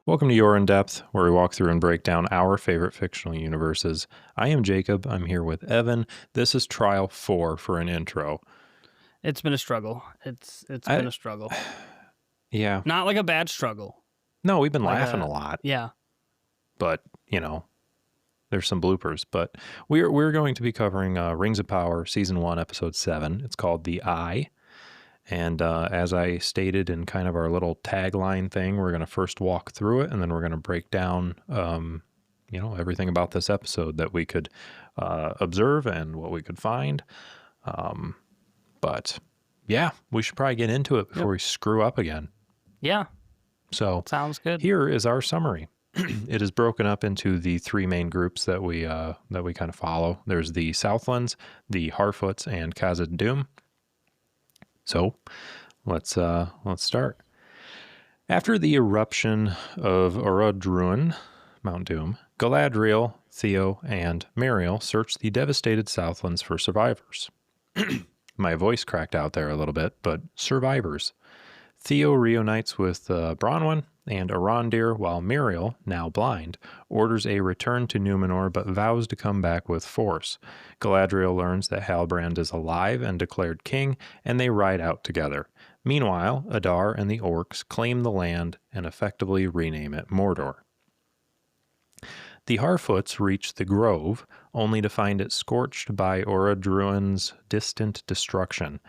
Welcome to Your In Depth, where we walk through and break down our favorite fictional universes. I am Jacob. I'm here with Evan. This is trial 4 for an intro. It's been a struggle. It's been a struggle. Yeah. Not like a bad struggle. No, we've been laughing a lot. Yeah. But, there's some bloopers. But we're going to be covering Rings of Power, Season 1, Episode 7. It's called The Eye. And as I stated in kind of our little tagline thing, we're going to first walk through it, and then we're going to break down, everything about this episode that we could observe and what we could find. But yeah, we should probably get into it before we screw up again. Yeah. So sounds good. Here is our summary. It is broken up into the three main groups that we kind of follow. There's the Southlands, the Harfoots, and Khazad Dûm. So let's start. After the eruption of Orodruin, Mount Doom, Galadriel, Theo, and Miriel search the devastated Southlands for survivors. My voice cracked out there a little bit, but survivors. Theo reunites with Bronwyn and Arondir, while Miriel, now blind, orders a return to Númenor but vows to come back with force. Galadriel learns that Halbrand is alive and declared king, and they ride out together. Meanwhile, Adar and the orcs claim the land and effectively rename it Mordor. The Harfoots reach the Grove, only to find it scorched by Orodruin's distant destruction.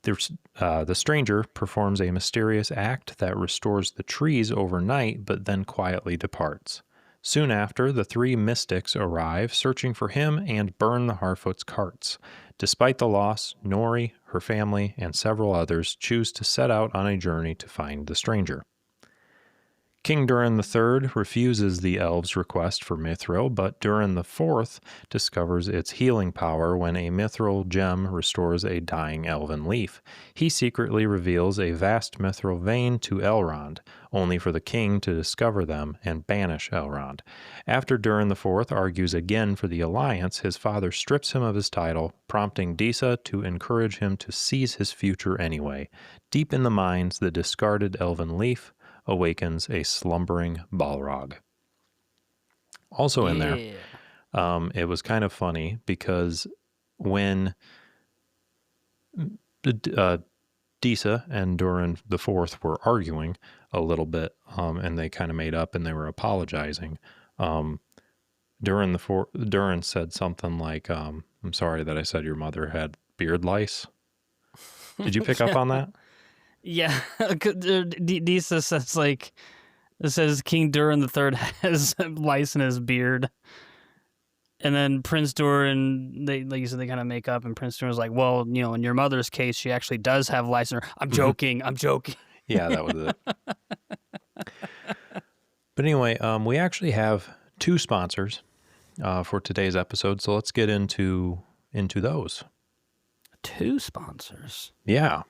The stranger performs a mysterious act that restores the trees overnight, but then quietly departs. Soon after, the three mystics arrive, searching for him, and burn the Harfoots' carts. Despite the loss, Nori, her family, and several others choose to set out on a journey to find the stranger. King Durin III refuses the elves' request for Mithril, but Durin IV discovers its healing power when a Mithril gem restores a dying elven leaf. He secretly reveals a vast Mithril vein to Elrond, only for the king to discover them and banish Elrond. After Durin IV argues again for the alliance, his father strips him of his title, prompting Disa to encourage him to seize his future anyway. Deep in the mines, the discarded elven leaf awakens a slumbering Balrog. Also in there, it was kind of funny because when Disa and Durin IV were arguing a little bit, and they kind of made up and they were apologizing, Durin said something like, I'm sorry that I said your mother had beard lice. Did you pick up on that? Yeah, Disa says it says King Durin III has lice in his beard, and then Prince Durin, like you said, they kind of make up, and Prince Durin's like, well, in your mother's case, she actually does have lice in her. I'm joking. Yeah, that was it. But anyway, we actually have two sponsors for today's episode, so let's get into those. Two sponsors? Yeah.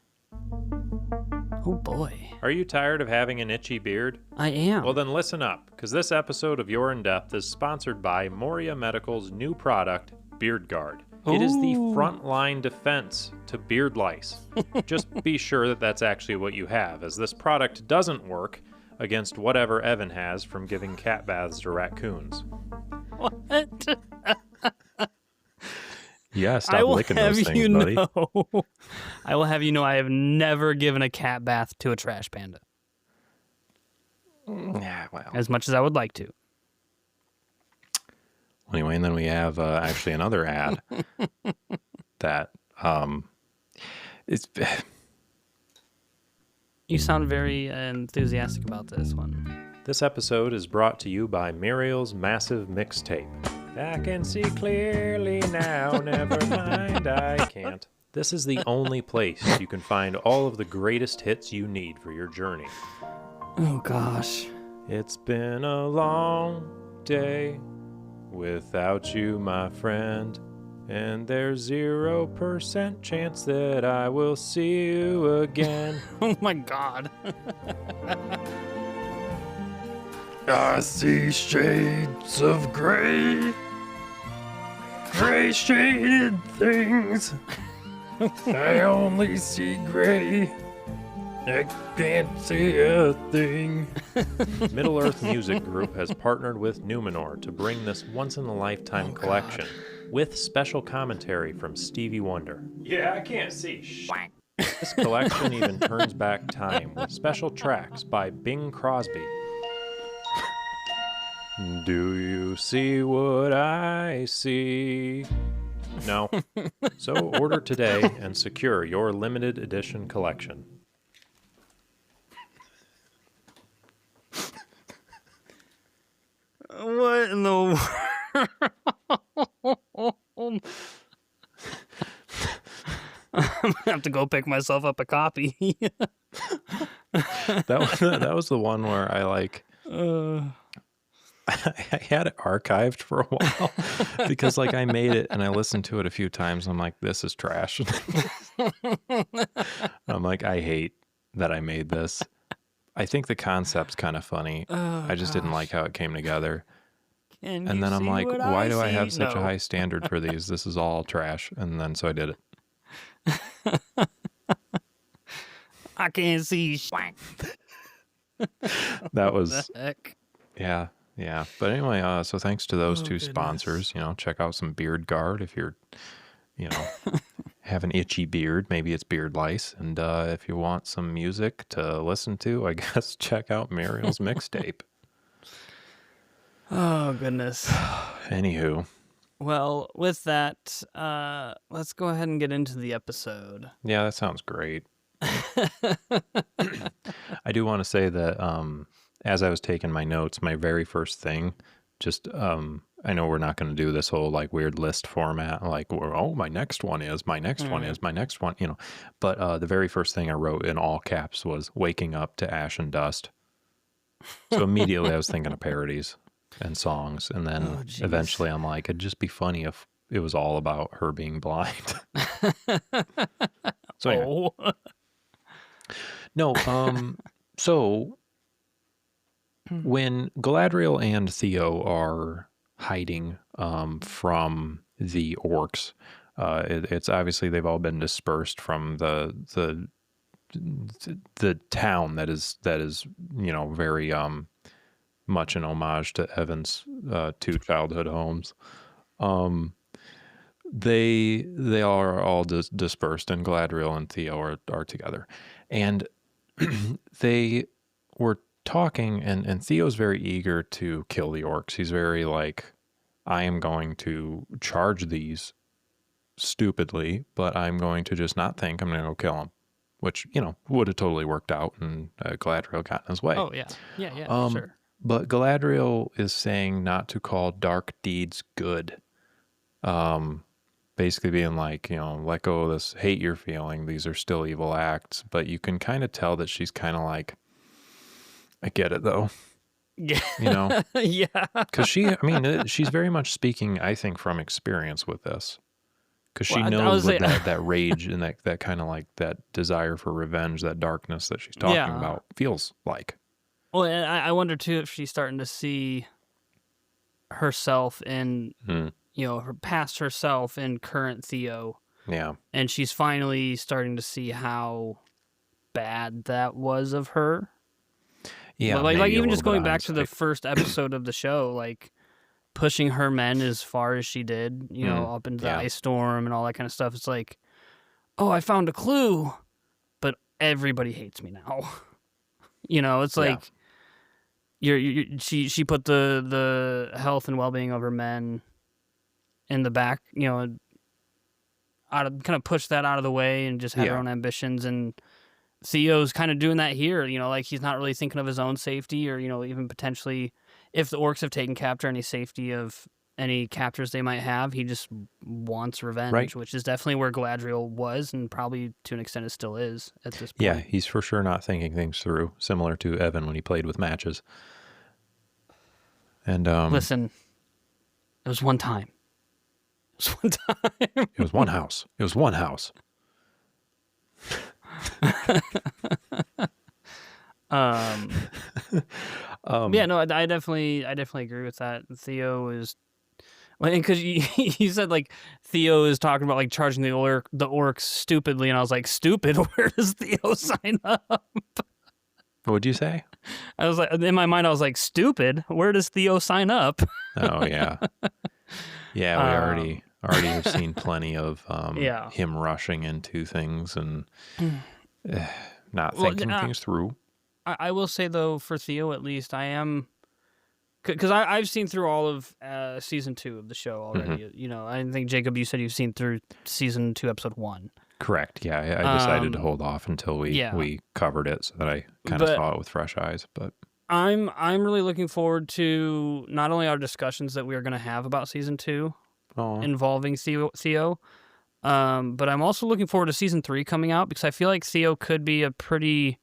Oh boy. Are you tired of having an itchy beard? I am. Well, then listen up, because this episode of Your In Depth is sponsored by Moria Medical's new product, Beard Guard. It is the frontline defense to beard lice. Just be sure that that's actually what you have, as this product doesn't work against whatever Evan has from giving cat baths to raccoons. What? Yeah, stop licking those things, buddy. I will have you know I have never given a cat bath to a trash panda. Yeah, well. As much as I would like to. Anyway, and then we have actually another ad that it's... You sound very enthusiastic about this one. This episode is brought to you by Muriel's Massive Mixtape. I can see clearly now, never mind, I can't. This is the only place you can find all of the greatest hits you need for your journey. Oh, gosh. It's been a long day without you, my friend, and there's 0% chance that I will see you again. Oh, my God. I see shades of gray, gray shaded things. I only see gray I can't see a thing. Middle-earth Music Group has partnered with Numenor to bring this once-in-a-lifetime collection with special commentary from Stevie Wonder. Yeah, I can't see shit. This collection even turns back time with special tracks by Bing Crosby. Do you see what I see? No. So order today and secure your limited edition collection. What in the world? I'm gonna have to go pick myself up a copy. That was the one where I like I had it archived for a while because like I made it and I listened to it a few times. I'm like, this is trash. I'm like, I hate that I made this. I think the concept's kind of funny. I just didn't like how it came together. And then I'm like, why do I have such a high standard for these? This is all trash. And then so I did it. I can't see. That was, The heck? yeah. But anyway, so thanks to those two sponsors. Check out some Beard Guard if you're, have an itchy beard. Maybe it's beard lice. And if you want some music to listen to, I guess check out Muriel's mixtape. Oh, goodness. Anywho. Well, with that, let's go ahead and get into the episode. Yeah, that sounds great. I do want to say that as I was taking my notes, my very first thing, just I know we're not going to do this whole like weird list format, like my next one is, my next one is, my next one, but the very first thing I wrote in all caps was waking up to ash and dust. So immediately I was thinking of parodies and songs, and then eventually I'm like, it'd just be funny if it was all about her being blind. So anyway. No, so when Galadriel and Theo are hiding from the orcs, it's obviously they've all been dispersed from the town that is very much an homage to Evan's two childhood homes. They are all dispersed, and Galadriel and Theo are together, and they were talking, and Theo's very eager to kill the orcs. He's very like, I am going to charge these stupidly, but I'm going to just not think, I'm going to go kill them, which would have totally worked out, and Galadriel got in his way. Oh yeah, sure. But Galadriel is saying not to call dark deeds good. Basically being like, let go of this, hate you're feeling. These are still evil acts. But you can kind of tell that she's kind of like, I get it though. Yeah. Yeah. Because she's very much speaking, I think, from experience with this. Because she knows what that rage and that kind of like that desire for revenge, that darkness that she's talking about feels like. Well, and I wonder too if she's starting to see herself in, her past herself in current Theo. Yeah. And she's finally starting to see how bad that was of her. Yeah. Like even just going back to the first episode of the show, like pushing her men as far as she did, up into the ice storm and all that kind of stuff. It's like, oh, I found a clue, but everybody hates me now. It's like she put the health and well-being of her men in the back, kind of pushed that out of the way and just had her own ambitions. And Theo's kind of doing that here, like he's not really thinking of his own safety or, even potentially if the orcs have taken capture any safety of any captors they might have. He just wants revenge, which is definitely where Galadriel was and probably to an extent it still is at this point. Yeah, he's for sure not thinking things through, similar to Evan when he played with matches. And listen, it was one time. It was one house. It was one house. Yeah, no, I definitely agree with that. Theo is Well, because you said like Theo is talking about like charging the orcs stupidly, and I was like, stupid? Where does Theo sign up? What'd you say? I was like, in my mind, I was like, stupid? Where does Theo sign up? Oh yeah, yeah. We already have seen plenty of Yeah. him rushing into things and not Well, thinking things through. I will say though, for Theo at least, I am, because I've seen through all of season 2 of the show already. You know, I think Jacob, you said you've seen through season 2, episode 1. Correct. Yeah, I decided to hold off until we covered it so that I kind of saw it with fresh eyes. But I'm really looking forward to not only our discussions that we are going to have about season 2 involving Theo, but I'm also looking forward to season 3 coming out, because I feel like Theo could be a pretty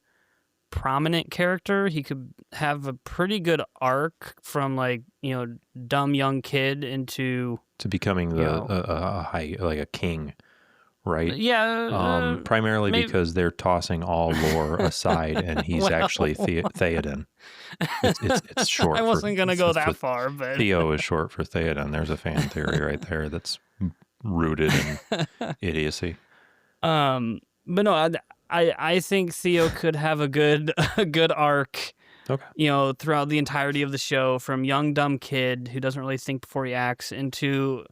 prominent character. He could have a pretty good arc from like, you know, dumb young kid into to becoming a king. Right? Yeah. Primarily because they're tossing all lore aside, and he's actually Theoden. It's short. I wasn't going to go that far, but Theo is short for Theoden. There's a fan theory right there that's rooted in idiocy. But no, I think Theo could have a good arc. Okay. You know, throughout the entirety of the show, from young dumb kid who doesn't really think before he acts into,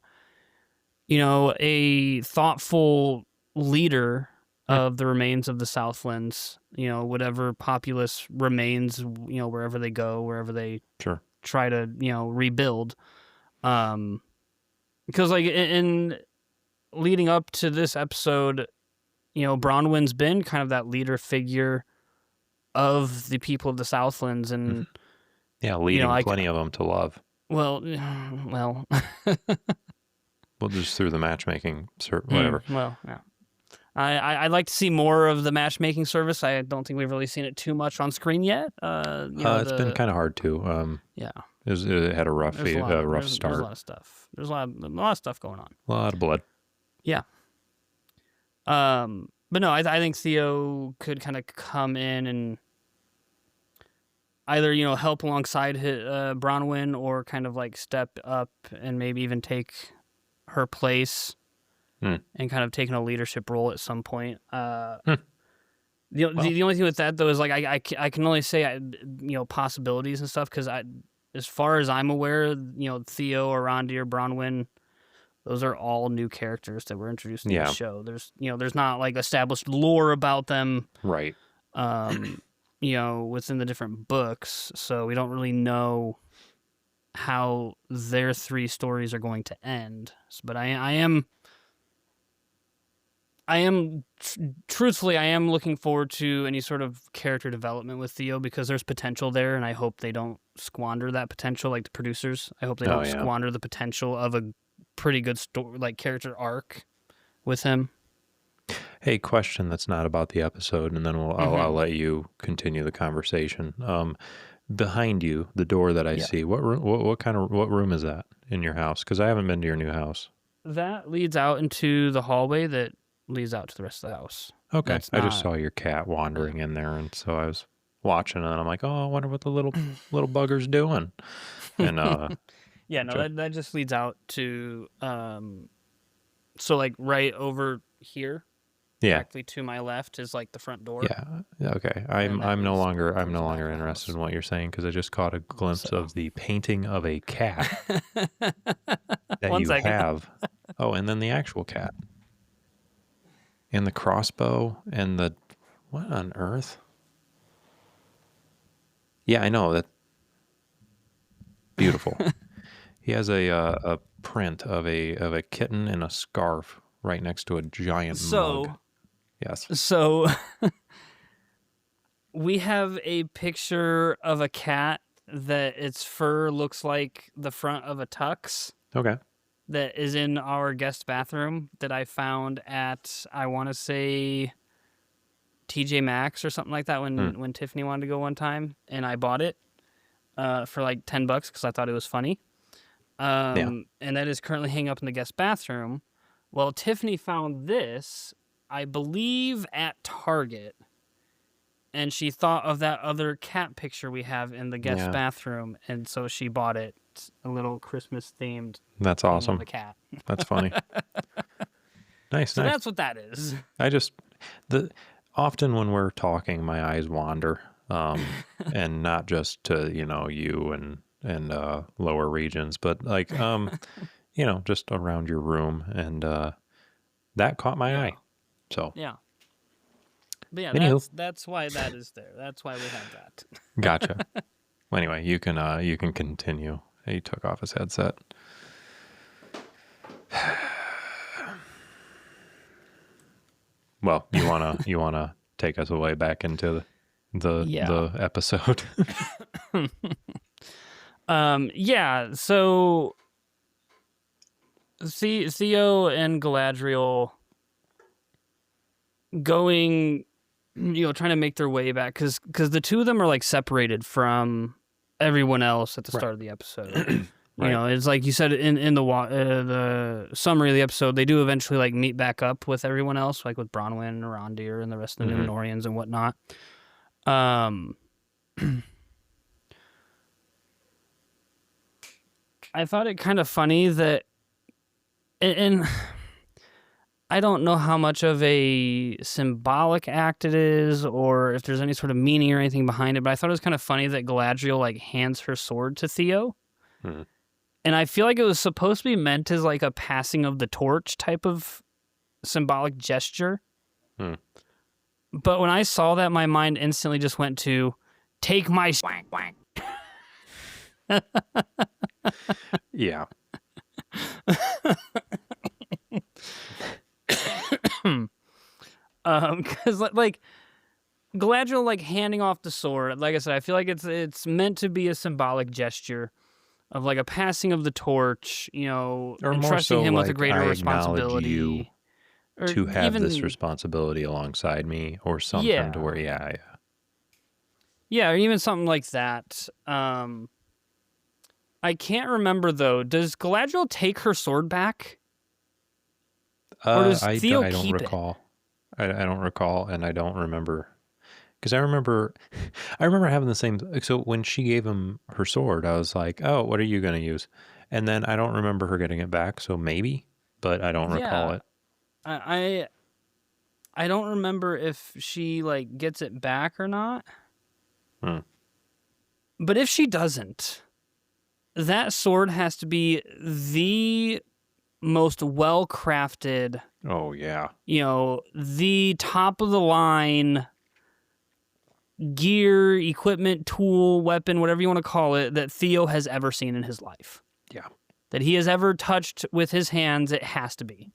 you know, a thoughtful leader of the remains of the Southlands, you know, whatever populace remains, you know, wherever they go, wherever they try to, you know, rebuild. Because like in leading up to this episode, you know, Bronwyn's been kind of that leader figure of the people of the Southlands, and leading plenty of them to love. Well, Well, just through the matchmaking, whatever. Well, yeah. I'd like to see more of the matchmaking service. I don't think we've really seen it too much on screen yet. It's been kind of hard to. It had a rough start. There's a lot of stuff. There's a lot of stuff going on. A lot of blood. Yeah. But no, I think Theo could kind of come in and either, you know, help alongside Bronwyn, or kind of like step up and maybe even take her place and kind of taking a leadership role at some point. The only thing with that though is like I can only say you know, possibilities and stuff, because as far as I'm aware, you know, Theo, Arondir, Bronwyn, those are all new characters that were introduced in the show. There's not like established lore about them, right? You know, within the different books, so we don't really know how their 3 stories are going to end. But I am truthfully, I am looking forward to any sort of character development with Theo, because there's potential there, and I hope they don't squander that potential like the producers. I hope they don't squander the potential of a pretty good story, like character arc with him. Hey, question that's not about the episode, and then I'll let you continue the conversation. Behind you, the door that I see, what room is that in your house? Because I haven't been to your new house. That leads out into the hallway that leads out to the rest of the house. Okay. I just saw your cat wandering in there, and so I was watching, and I'm like, oh, I wonder what the little bugger's doing. And that just leads out to so like right over here. Directly to my left is like the front door. Yeah. Okay. I'm no longer interested in what you're saying, because I just caught a glimpse of the painting of a cat that have. Oh, and then the actual cat. And the crossbow and the what on earth? Yeah, I know that. Beautiful. He has a print of a kitten in a scarf right next to a giant mug. Yes. So we have a picture of a cat that its fur looks like the front of a tux. Okay. That is in our guest bathroom that I found at, I want to say, TJ Maxx or something like that when Tiffany wanted to go one time, and I bought it for like $10 because I thought it was funny. And that is currently hanging up in the guest bathroom. Well, Tiffany found this, I believe, at Target, and she thought of that other cat picture we have in the guest bathroom, and so she bought it just a little Christmas themed. That's thing awesome. With a cat. That's funny. Nice. So that's what that is. Often when we're talking, my eyes wander, and not just to, you and lower regions, but like, just around your room, and that caught my eye. So yeah. But yeah, anywho. that's why that is there. That's why we have that. Gotcha. Well, anyway, you can continue. He took off his headset. Well, you wanna take us away back into the episode? Yeah. So Theo and Galadriel going, trying to make their way back because the two of them are like separated from everyone else at the start of the episode. Right. It's like you said in the summary of the episode, they do eventually like meet back up with everyone else, like with Bronwyn and Arondir and the rest of the Númenóreans and whatnot. I thought it kind of funny that, and I don't know how much of a symbolic act it is, or if there's any sort of meaning or anything behind it, but I thought it was kind of funny that Galadriel like hands her sword to Theo. Hmm. And I feel like it was supposed to be meant as like a passing of the torch type of symbolic gesture. Hmm. But when I saw that, my mind instantly just went to, take my Yeah. Because like Galadriel like handing off the sword, like I said, I feel like it's meant to be a symbolic gesture of like a passing of the torch, or entrusting more so him like, with a greater I responsibility. You or to have even, this responsibility alongside me, or something to where, yeah, or even something like that. I can't remember though. Does Galadriel take her sword back? Or does Theo I don't keep recall. I don't recall, and I don't remember. Because I remember having the same. So when she gave him her sword, I was like, "Oh, what are you going to use?" And then I don't remember her getting it back. So maybe, but I don't recall it. I don't remember if she like gets it back or not. But if she doesn't, that sword has to be the most well-crafted. Oh yeah. The top of the line gear, equipment, tool, weapon, whatever you want to call it, that Theo has ever seen in his life. Yeah. That he has ever touched with his hands, it has to be.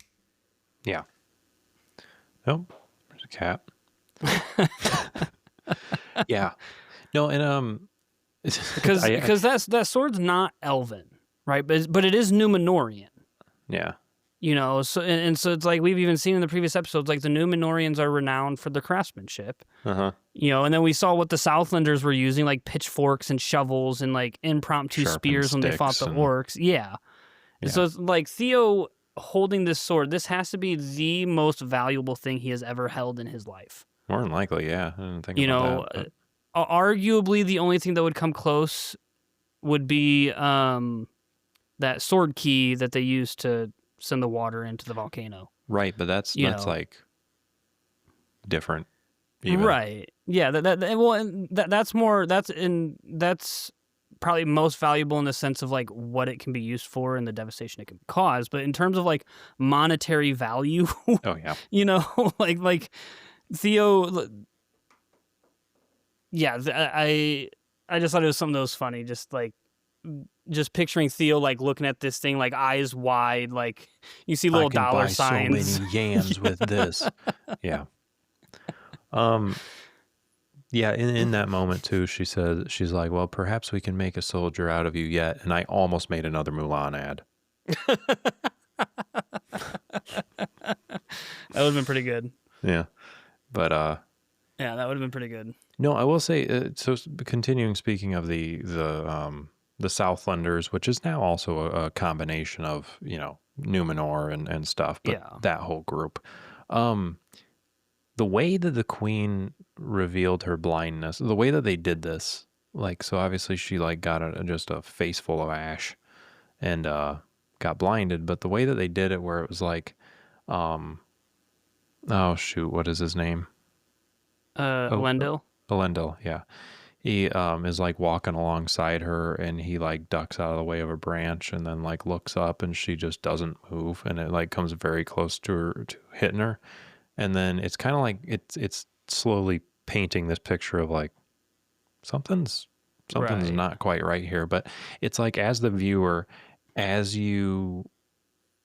Yeah. Oh, there's a cat. Yeah. No, and because that sword's not Elven, right? But it is Númenórean. Yeah. So and so it's like we've even seen in the previous episodes, like the Númenóreans are renowned for their craftsmanship. Uh-huh. And then we saw what the Southlanders were using, like pitchforks and shovels and like impromptu Sharpened spears when they fought the orcs. Yeah. Yeah. So it's like Theo holding this sword, this has to be the most valuable thing he has ever held in his life. More than likely, yeah. I didn't think about that. Arguably the only thing that would come close would be that sword key that they used to send the water into the volcano. Right, but that's like different. Even. Right. Yeah. That's probably most valuable in the sense of like what it can be used for and the devastation it can cause. But in terms of like monetary value, oh yeah, like Theo. Yeah, I just thought it was something that was funny. Just picturing Theo like looking at this thing like eyes wide, like you see little dollar signs. So many yams with this. Yeah. Yeah, in that moment too, she's like, well, perhaps we can make a soldier out of you yet. And I almost made another Mulan ad. That would have been pretty good. Yeah. But yeah, that would have been pretty good. No, I will say, so continuing speaking of the Southlanders, which is now also a combination of, Númenor and stuff, but that whole group. The way that the queen revealed her blindness, the way that they did this, like, so obviously she like got just a face full of ash and got blinded. But the way that they did it, where it was like, oh shoot, what is his name? Alendil. Alendil, yeah. He is like walking alongside her, and he like ducks out of the way of a branch, and then like looks up, and she just doesn't move, and it like comes very close to her, to hitting her, and then it's kind of like it's slowly painting this picture of like something's Right. not quite right here. But it's like, as the viewer, as you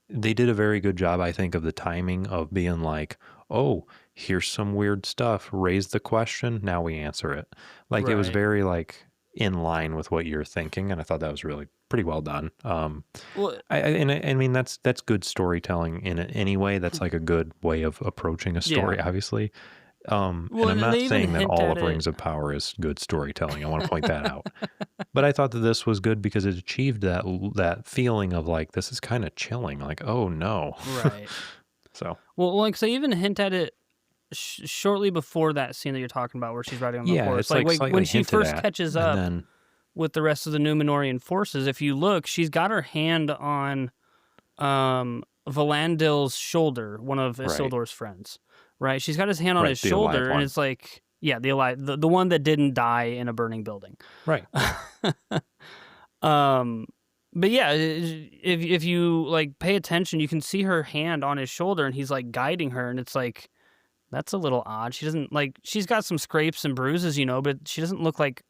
they did a very good job, I think, of the timing of being like, oh, here's some weird stuff. Raise the question. Now we answer it. Like, it was Right. very like in line with what you're thinking. And I thought that was really pretty well done. Well, I mean, that's good storytelling in it anyway. That's like a good way of approaching a story, yeah. obviously. And Well, I'm they not even saying that hint all at of it. Rings of Power is good storytelling. I want to point that out. But I thought that this was good because it achieved that feeling of like, this is kind of chilling. Like, oh no. Right. So Well, like, so they even hint at it shortly before that scene that you're talking about, where she's riding on the yeah, horse. it's like Like slightly when she hinted first at, catches and up then with the rest of the Númenórean forces, if you look, she's got her hand on Valandil's shoulder, one of right, Isildur's friends. Right? She's got his hand on his the alive shoulder, and one, it's like, yeah, the one that didn't die in a burning building. right, But yeah, if you like pay attention, you can see her hand on his shoulder, and he's like guiding her, and it's like, that's a little odd. She doesn't like, she's got some scrapes and bruises, but she doesn't look like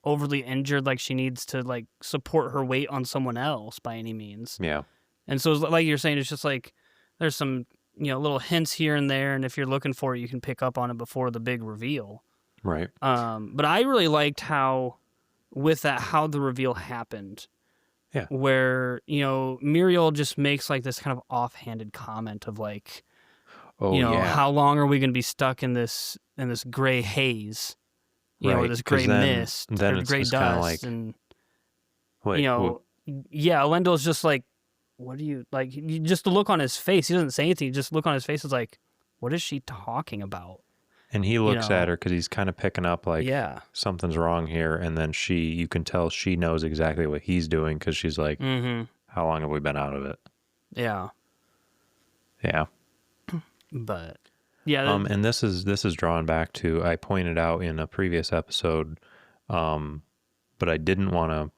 overly injured, like she needs to like support her weight on someone else by any means. yeah, And so, like you're saying, it's just like there's some little hints here and there, and if you're looking for it, you can pick up on it before the big reveal. right, But I really liked how the reveal happened. yeah, Where Muriel just makes like this kind of offhanded comment of like, oh yeah, how long are we going to be stuck in this gray haze, or right, this gray 'cause mist, then or it's gray just kind of dust, like, and wait, yeah, Elendil's just like, what do you like? Just the look on his face. He doesn't say anything. Just look on his face is like, what is she talking about? and he looks at her because he's kind of picking up like, Yeah. something's wrong here, and then you can tell she knows exactly what he's doing because she's like, Mm-hmm. how long have we been out of it? Yeah. Yeah. But yeah. And this is drawn back to, I pointed out in a previous episode, but I didn't want to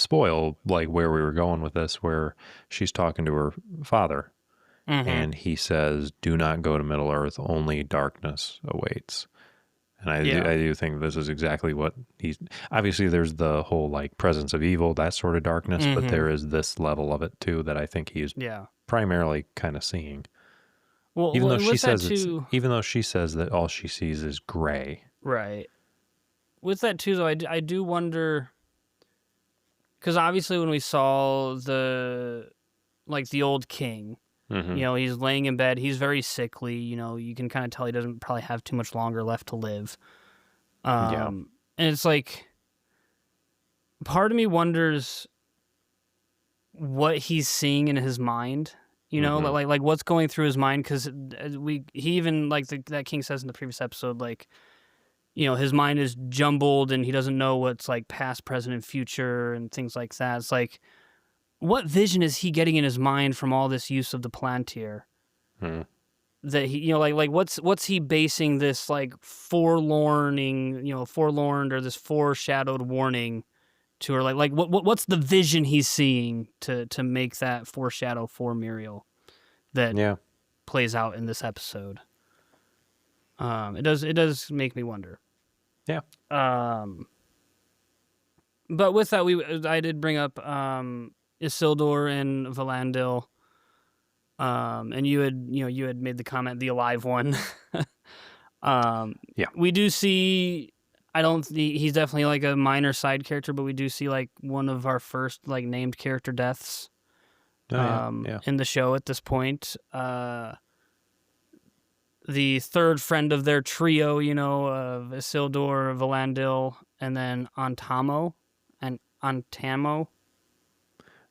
spoil like where we were going with this, where she's talking to her father, Mm-hmm. and he says, "Do not go to Middle Earth; only darkness awaits." And I do think this is exactly what he's. Obviously, there's the whole like presence of evil, that sort of darkness, but there is this level of it too that I think he's primarily kind of seeing. Well, Even though she says that all she sees is gray. Right. With that too, though, I do wonder, because obviously when we saw the old king, Mm-hmm. he's laying in bed, he's very sickly. You can kind of tell he doesn't probably have too much longer left to live. And it's like, part of me wonders what he's seeing in his mind. Like what's going through his mind, because he even like that king says in the previous episode, like, his mind is jumbled and he doesn't know what's like past, present, and future and things like that. It's like, what vision is he getting in his mind from all this use of the Palantir? That he, like what's he basing this like forlorn or this foreshadowed warning to her? Like what's the vision he's seeing to make that foreshadow for Muriel that plays out in this episode? It does make me wonder. Yeah. But with that, I did bring up Isildur and Valandil. And you had made the comment, the alive one. We do see, he's definitely like a minor side character, but we do see like one of our first like named character deaths in the show at this point. The third friend of their trio, of Isildur, Valandil, and then Antamo.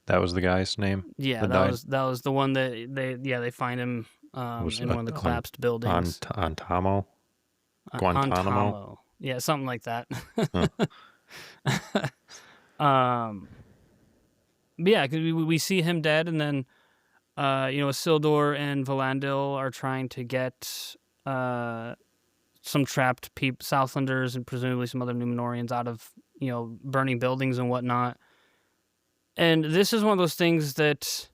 That was the guy's name? Yeah, that was the one that they find him in one of the collapsed buildings. Antamo? Guantanamo? Yeah, something like that. Huh. But yeah, because we see him dead, and then Isildur and Valandil are trying to get some trapped Southlanders and presumably some other Númenóreans out of burning buildings and whatnot. And this is one of those things that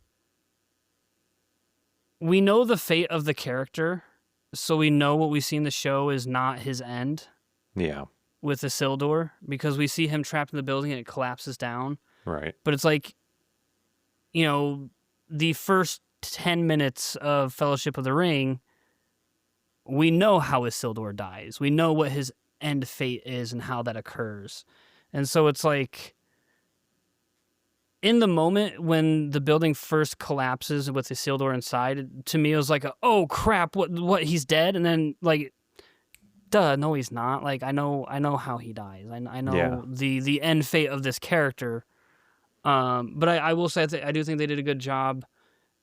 we know the fate of the character, so we know what we see in the show is not his end. Yeah. With Isildur, because we see him trapped in the building and it collapses down. Right. But it's like, the first 10 minutes of Fellowship of the Ring, we know how Isildur dies. We know what his end fate is and how that occurs. And so it's like, in the moment when the building first collapses with Isildur inside, to me it was like, oh crap, what he's dead? And then like, duh, no he's not. Like, I know how he dies. I know the end fate of this character. But I will say I do think they did a good job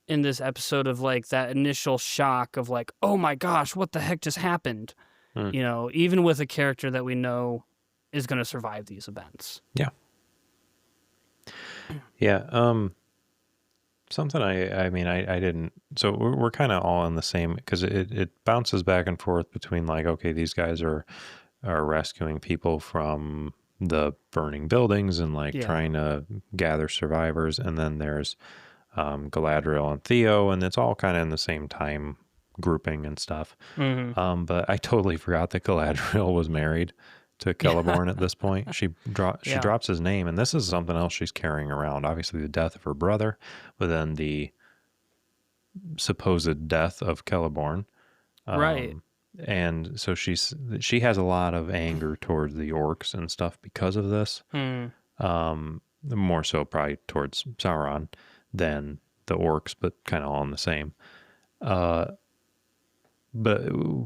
in this episode of like that initial shock of like, oh my gosh, what the heck just happened? Even with a character that we know is going to survive these events. Yeah. Yeah. Something I mean, I didn't, so we're kind of all in the same, because it bounces back and forth between like, okay, these guys are rescuing people from the burning buildings and like trying to gather survivors. And then there's Galadriel and Theo, and it's all kind of in the same time grouping and stuff. Mm-hmm. But I totally forgot that Galadriel was married to Celeborn at this point. She drops his name, and this is something else she's carrying around. Obviously, the death of her brother, but then the supposed death of Celeborn. Right. And so she has a lot of anger towards the orcs and stuff because of this. More so probably towards Sauron than the orcs, but kind of all in the same. But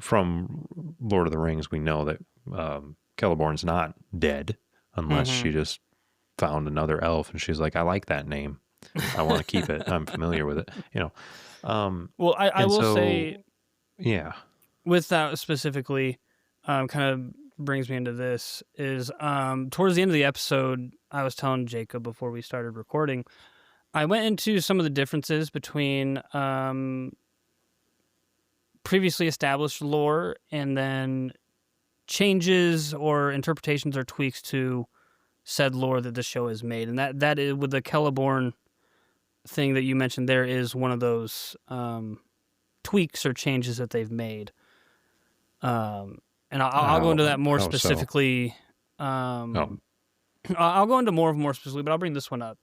from Lord of the Rings, we know that Celeborn's not dead unless she just found another elf and she's like, I like that name. I want to keep it. I'm familiar with it. Well, I will say, yeah, with that specifically, kind of brings me into this is towards the end of the episode, I was telling Jacob before we started recording, I went into some of the differences between previously established lore and then changes or interpretations or tweaks to said lore that the show has made. And that is, with the Celeborn thing that you mentioned, there is one of those tweaks or changes that they've made. And I'll go into that more specifically. I'll go into more specifically, but I'll bring this one up.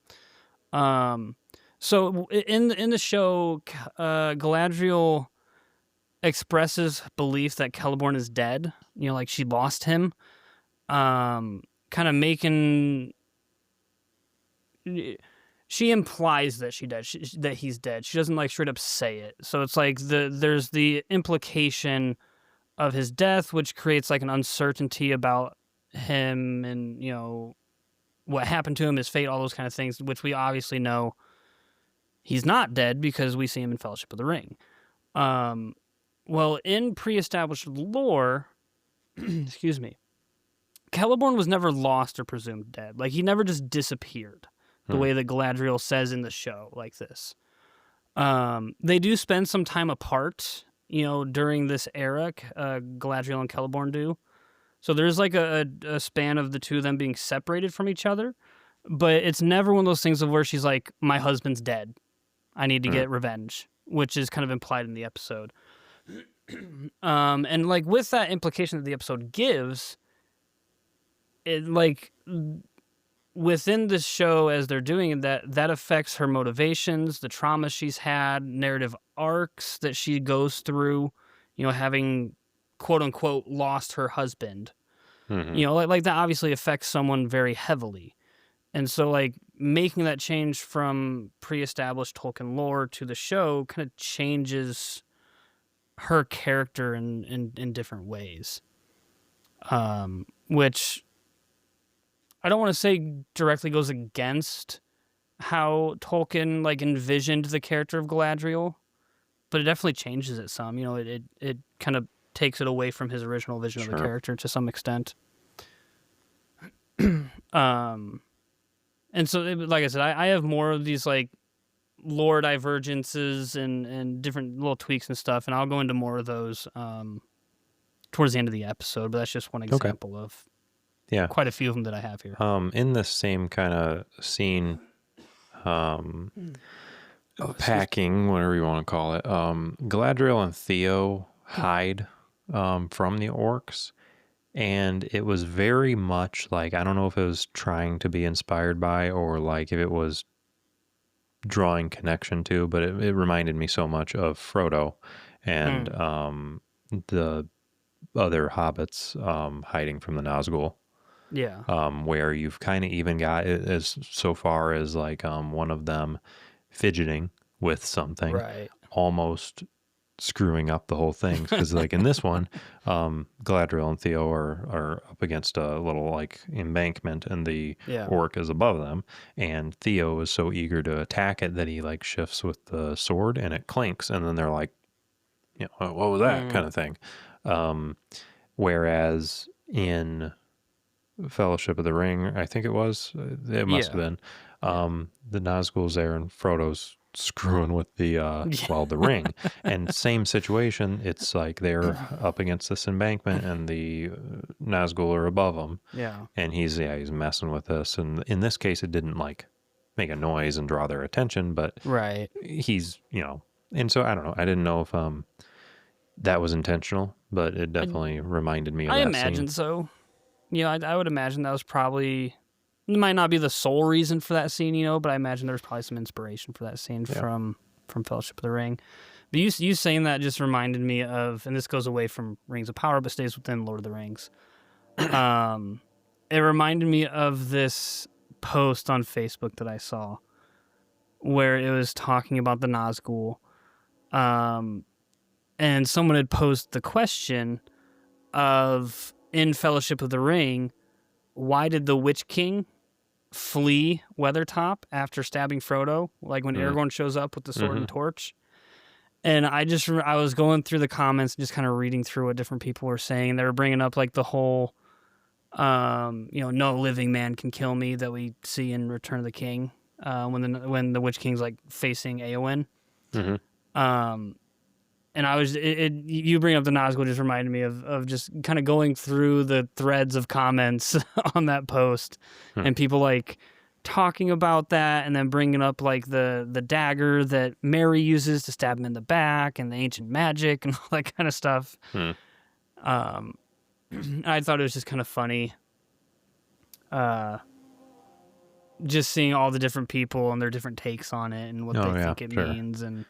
So in the show, Galadriel expresses belief that Celeborn is dead. Like she lost him. Kind of making. She implies that that he's dead. She doesn't like straight up say it. So it's like there's the implication of his death, which creates like an uncertainty about him and what happened to him, his fate, all those kind of things, which we obviously know he's not dead because we see him in Fellowship of the Ring. Well, in pre-established lore, excuse me, Celeborn was never lost or presumed dead. Like, he never just disappeared the way that Galadriel says in the show, like this. They do spend some time apart, during this era, Galadriel and Celeborn do. So there's like a span of the two of them being separated from each other, but it's never one of those things of where she's like, my husband's dead, I need to get revenge, which is kind of implied in the episode. And like with that implication that the episode gives, it like within the show as they're doing that affects her motivations, the trauma she's had, narrative arcs that she goes through, having quote unquote lost her husband. Like that obviously affects someone very heavily. And so like making that change from pre-established Tolkien lore to the show kind of changes her character in different ways. Which I don't want to say directly goes against how Tolkien like envisioned the character of Galadriel, but it definitely changes it some. It kind of takes it away from his original vision of the character to some extent. And so, like I said, I have more of these like lore divergences and different little tweaks and stuff, and I'll go into more of those towards the end of the episode. But that's just one example of quite a few of them that I have here. In this same kind of scene, packing, whatever you want to call it, Galadriel and Theo hide from the orcs. And it was very much like, I don't know if it was trying to be inspired by or like if it was drawing connection to, but it reminded me so much of Frodo and the other hobbits hiding from the Nazgul. Yeah. Where you've kind of even got it as so far as like one of them fidgeting with something, Right. almost screwing up the whole thing, because like in this one, Galadriel and Theo are up against a little like embankment, and the orc is above them, and Theo is so eager to attack it that he like shifts with the sword and it clinks, and then they're like, you know, what was that kind of thing. Whereas in Fellowship of the Ring, I think it must have been, the Nazgul's there and Frodo's screwing with the the ring, and same situation. It's like they're up against this embankment and the Nazgul are above them, and he's messing with this, and in this case it didn't like make a noise and draw their attention, but he's, you know, and so I don't know, I didn't know if that was intentional, but it definitely reminded me of that imagine scene. So I would imagine that was probably, it might not be the sole reason for that scene, but I imagine there's probably some inspiration for that scene from Fellowship of the Ring. But you saying that just reminded me of, and this goes away from Rings of Power but stays within Lord of the Rings. It reminded me of this post on Facebook that I saw where it was talking about the Nazgul. And someone had posed the question of, in Fellowship of the Ring, why did the Witch King flee Weathertop after stabbing Frodo, like when Aragorn shows up with the sword and torch? And I was going through the comments and just kind of reading through what different people were saying. They were bringing up like the whole, no living man can kill me that we see in Return of the King, when the Witch King's like facing Eowyn. And you bring up the Nazgul just reminded me of just kind of going through the threads of comments on that post, and people like talking about that, and then bringing up like the dagger that Mary uses to stab him in the back, and the ancient magic and all that kind of stuff. I thought it was just kind of funny, just seeing all the different people and their different takes on it and what they think it means, and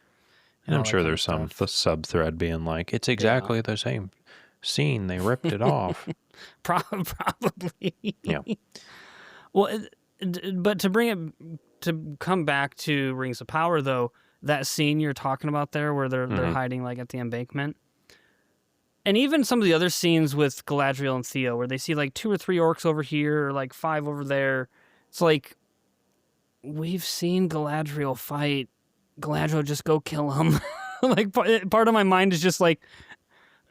I'm sure there's some sub thread being like, it's exactly the same scene. They ripped it off. Probably. Yeah. Well, but to come back to Rings of Power, though, that scene you're talking about there where they're hiding like at the embankment, and even some of the other scenes with Galadriel and Theo where they see like 2 or 3 orcs over here or like 5 over there, it's like, we've seen Galadriel fight. Galadriel, just go kill him. Like, part of my mind is just like,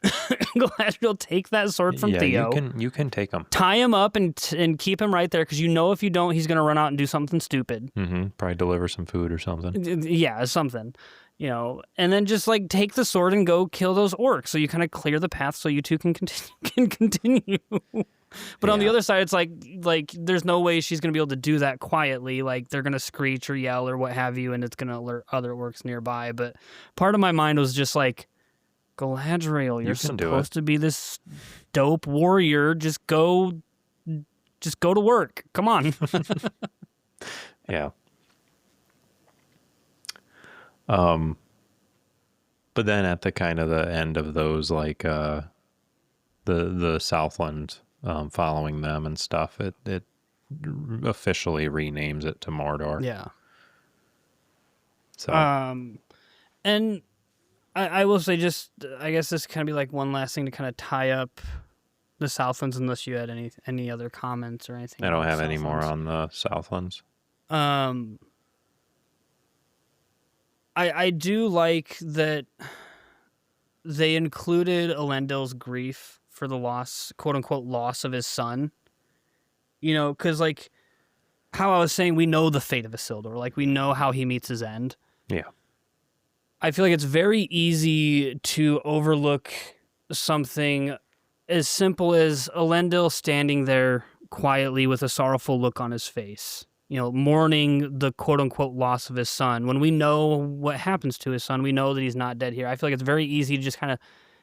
Galadriel, take that sword from Theo. You can take him. Tie him up and keep him right there, because if you don't, he's going to run out and do something stupid. Probably deliver some food or something. Yeah, something. And then just like take the sword and go kill those orcs, so you kind of clear the path so you two can continue. But on the other side, it's like there's no way she's going to be able to do that quietly. Like, they're going to screech or yell or what have you, and it's going to alert other orcs nearby. But part of my mind was just like, Galadriel, you're supposed to be this dope warrior. Just go to work. Come on. Yeah. But then at the kind of the end of those, like the Southland following them and stuff, it officially renames it to Mordor. Yeah. So and I will say, just I guess this kind of be like one last thing to kind of tie up the Southlands, unless you had any other comments or anything. I don't have any more on the Southlands. I do like that they included Elendil's grief for the loss, quote unquote, loss of his son, Because like how I was saying, we know the fate of Isildur. Like we know how he meets his end. Yeah. I feel like it's very easy to overlook something as simple as Alendil standing there quietly with a sorrowful look on his face, mourning the quote-unquote loss of his son. When we know what happens to his son, we know that he's not dead here. I feel like it's very easy to just kind of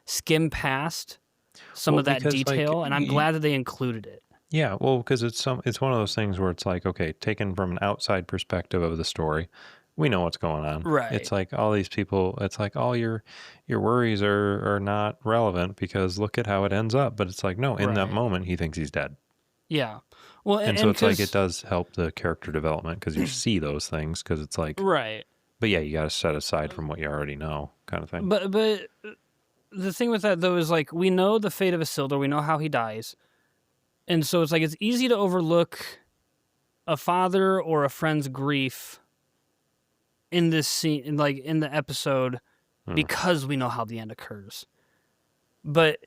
skim past some of that detail, and I'm glad that they included it. Yeah, well, because it's one of those things where it's like, okay, taken from an outside perspective of the story, we know what's going on. Right. It's like all these people, it's like all your worries are not relevant because look at how it ends up. But it's like, no, in that moment, he thinks he's dead. Yeah. Well, and so it's like it does help the character development because you see those things because it's like, right. But yeah, you got to set aside from what you already know, kind of thing. But the thing with that though is like we know the fate of Isildur, we know how he dies, and so it's like it's easy to overlook a father or a friend's grief in this scene, like in the episode, because we know how the end occurs. But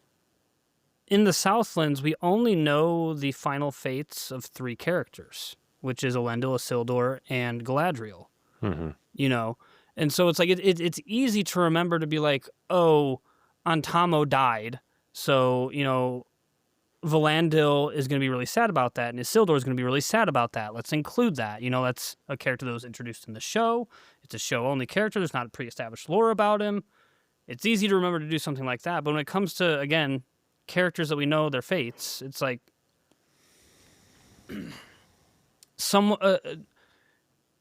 in the Southlands, we only know the final fates of 3 characters, which is Elendil, Isildur, and Galadriel. Mm-hmm. And so it's like it's easy to remember to be like, oh, Antamo died, so Valandil is going to be really sad about that, and Isildur is going to be really sad about that. Let's include that. That's a character that was introduced in the show. It's a show-only character. There's not a pre-established lore about him. It's easy to remember to do something like that. But when it comes to, again, characters that we know their fates, it's like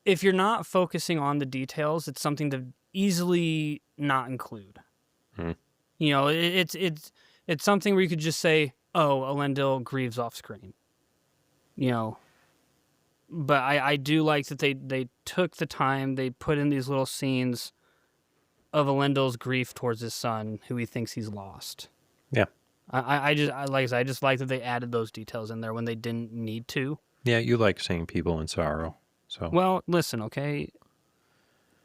if you're not focusing on the details, it's something to easily not include. It's something where you could just say, oh, Alendil grieves off screen. But I do like that they took the time, they put in these little scenes of Elendil's grief towards his son, who he thinks he's lost. Yeah. I just like that they added those details in there when they didn't need to. Yeah, you like seeing people in sorrow. So well, listen, okay,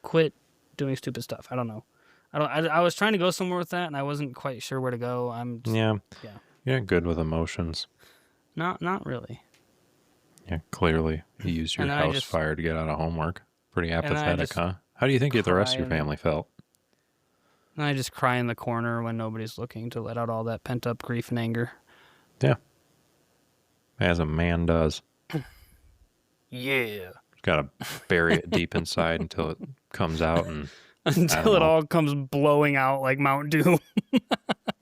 quit doing stupid stuff. I don't know. I was trying to go somewhere with that, and I wasn't quite sure where to go. Yeah. You're good with emotions. Not really. Yeah, clearly you used your house fire to get out of homework. Pretty apathetic, huh? How do you think the rest of your family felt? And I just cry in the corner when nobody's looking to let out all that pent-up grief and anger. Yeah. As a man does. Yeah. Got to bury it deep inside until it comes out and... Until it all comes blowing out like Mount Doom.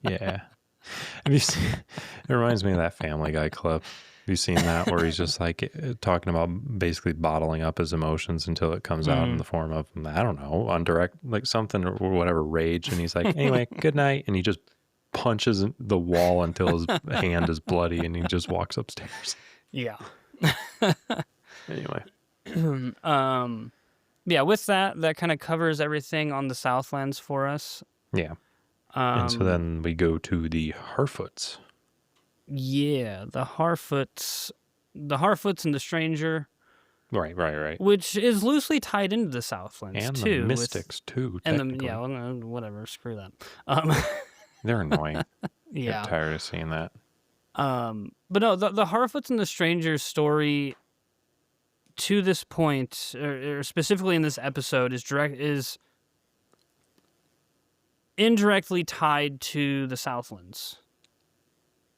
Yeah. Have you seen, it reminds me of that Family Guy clip. Have you seen that where he's just like talking about basically bottling up his emotions until it comes out in the form of, I don't know, undirect, like something or whatever, rage. And he's like, anyway, good night. And he just punches the wall until his hand is bloody and he just walks upstairs. Yeah. Anyway. Yeah, with that kind of covers everything on the Southlands for us. Yeah. And so then we go to the Harfoots. Yeah, the Harfoots and the Stranger. Right. Which is loosely tied into the Southlands, and too. And the Mystics, too, technically. Whatever, screw that. They're annoying. Yeah. I'm tired of seeing that. But no, the Harfoots and the Stranger's story to this point, or specifically in this episode, is indirectly tied to the Southlands,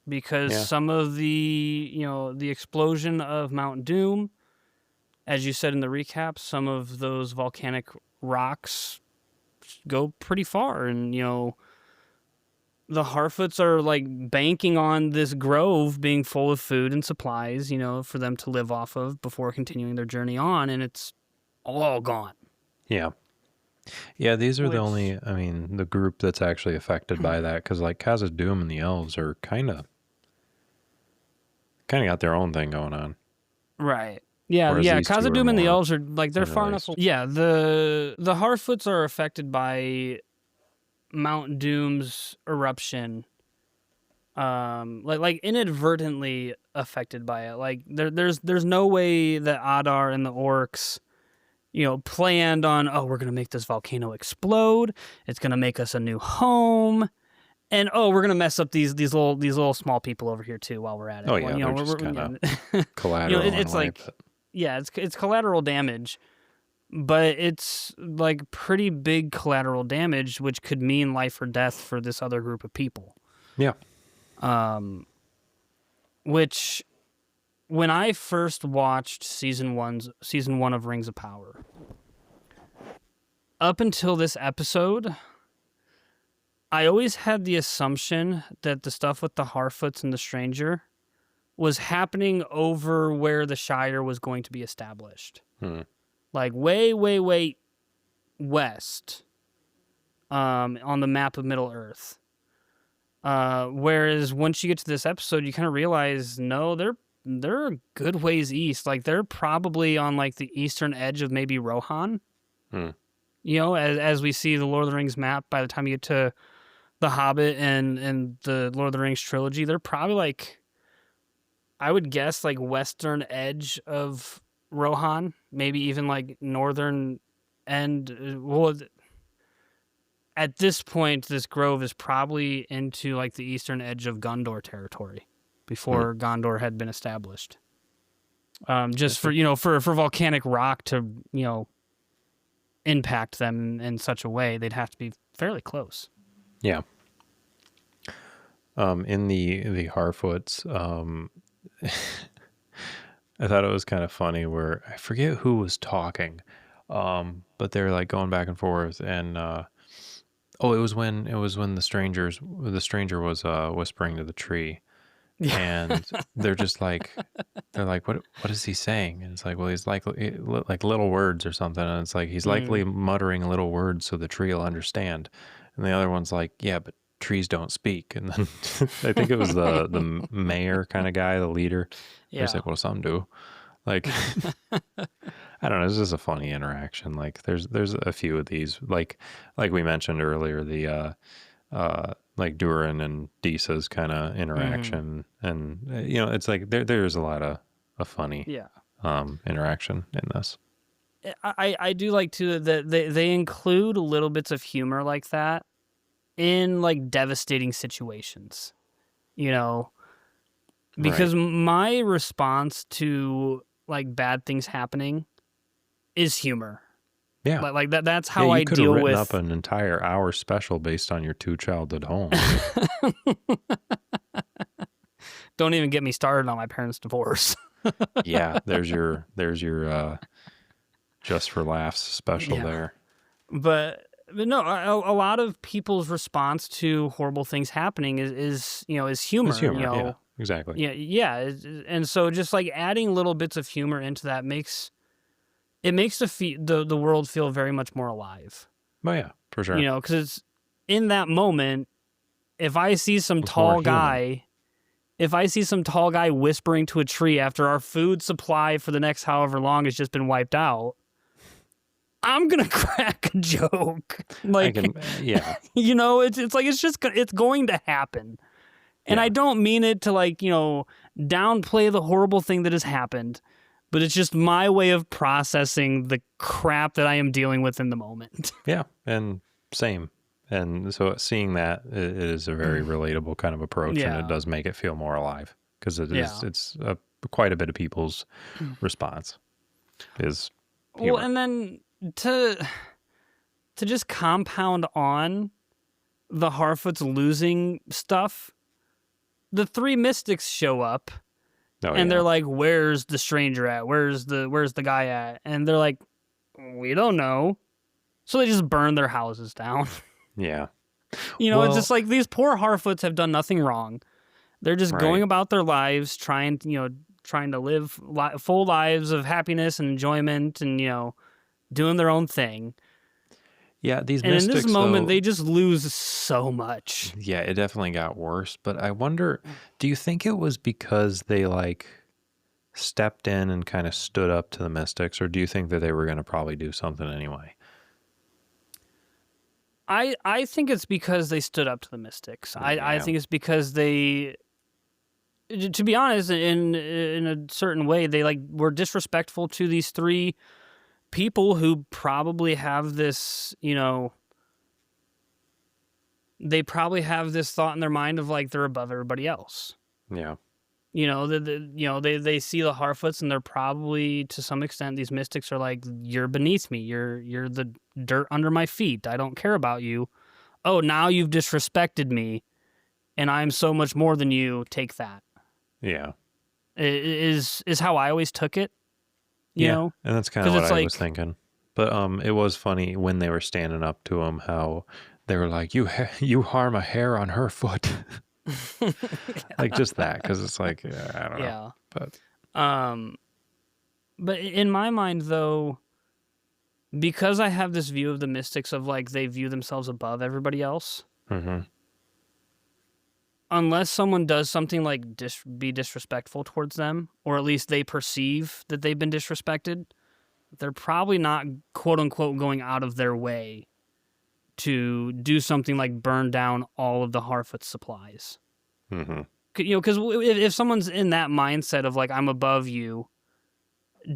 because some of the explosion of Mount Doom, as you said in the recap, some of those volcanic rocks go pretty far, and the Harfoots are like banking on this grove being full of food and supplies, for them to live off of before continuing their journey on, and it's all gone. Yeah. Yeah, these are the group that's actually affected by that, because like Khazad-dûm and the Elves are kind of got their own thing going on. Right. Yeah, Khazad-dûm and the Elves are like, they're far enough. Yeah, the Harfoots are affected by Mount Doom's eruption, like inadvertently affected by it. Like there's no way that Adar and the orcs, planned on, we're gonna make this volcano explode. It's gonna make us a new home, And we're gonna mess up these little small people over here too while we're at it. Oh yeah, Well, they're just kind of collateral. It's like it's collateral damage, but it's like pretty big collateral damage, which could mean life or death for this other group of people. Yeah. Which, when I first watched season one of Rings of Power, up until this episode, I always had the assumption that the stuff with the Harfoots and the Stranger was happening over where the Shire was going to be established. Like way, way, way west on the map of Middle-earth. Whereas once you get to this episode, you kind of realize, no, they're a good ways east. Like, they're probably on like the eastern edge of maybe Rohan. You know, as we see the Lord of the Rings map, by the time you get to The Hobbit and the Lord of the Rings trilogy, they're probably like, I would guess, like western edge of Rohan, maybe even like northern end. Well, at this point, this grove is probably into like the eastern edge of Gondor territory before Gondor had been established. Just for volcanic rock to, impact them in such a way, they'd have to be fairly close. Yeah. In the Harfoots, I thought it was kind of funny where I forget who was talking, but they're like going back and forth, and it was when the stranger was whispering to the tree, and they're like, what is he saying? And it's like, well, he's like little words or something, and it's like he's likely muttering little words so the tree will understand. And the other one's like, yeah, but trees don't speak. And then I think it was the mayor kind of guy, the leader. Yeah. He's like, well, some do. Like, I don't know. It's just a funny interaction. Like, there's a few of these. Like we mentioned earlier, the like Durin and Disa's kind of interaction, and it's like there's a lot of funny interaction in this. I do like too that they include little bits of humor like that in like devastating situations, because my response to like bad things happening is humor. Yeah, like that. That's how I deal with. You could have written up an entire hour special based on your two childhood homes. Don't even get me started on my parents' divorce. Yeah, there's your just for laughs special there. But no, a lot of people's response to horrible things happening is humor. It's humor, yeah, exactly. Yeah, and so just like adding little bits of humor into that makes the world feel very much more alive. Oh yeah, for sure. Because it's in that moment. If I see some tall guy whispering to a tree after our food supply for the next however long has just been wiped out, I'm gonna crack a joke. Like, it's going to happen, and I don't mean it to like downplay the horrible thing that has happened, but it's just my way of processing the crap that I am dealing with in the moment. Yeah, and same. And so seeing that it is a very relatable kind of approach, and it does make it feel more alive because it's quite a bit of people's response is humor. Well, and then to just compound on the Harfoots losing stuff, the three mystics show up, and they're like, "Where's the stranger at? Where's the guy at?" And they're like, "We don't know." So they just burn their houses down. Yeah. It's just like these poor Harfoots have done nothing wrong. They're just going about their lives, trying to live full lives of happiness and enjoyment, and doing their own thing. Yeah, these and mystics, in this moment, they just lose so much. Yeah, it definitely got worse. But I wonder, do you think it was because they like stepped in and kind of stood up to the mystics, or do you think that they were going to probably do something anyway? I think it's because they stood up to the mystics. I think it's because they, to be honest, in a certain way, they like were disrespectful to these three people who probably have this, they probably have this thought in their mind of like they're above everybody else. Yeah. You know, they see the Harfoots and they're probably, to some extent, these mystics are like, you're beneath me. You're the dirt under my feet. I don't care about you. Oh, now you've disrespected me, and I'm so much more than you. Take that. Yeah. Is how I always took it. You know? And that's kind of 'Cause what it's I like- was thinking. But it was funny when they were standing up to him, how they were like, you harm a hair on her foot. Like just that, because it's like, I don't know. But in my mind, though, because I have this view of the mystics of like they view themselves above everybody else, unless someone does something like be disrespectful towards them, or at least they perceive that they've been disrespected, they're probably not, quote unquote, going out of their way to do something like burn down all of the Harfoot supplies. You know, because if someone's in that mindset of like, I'm above you,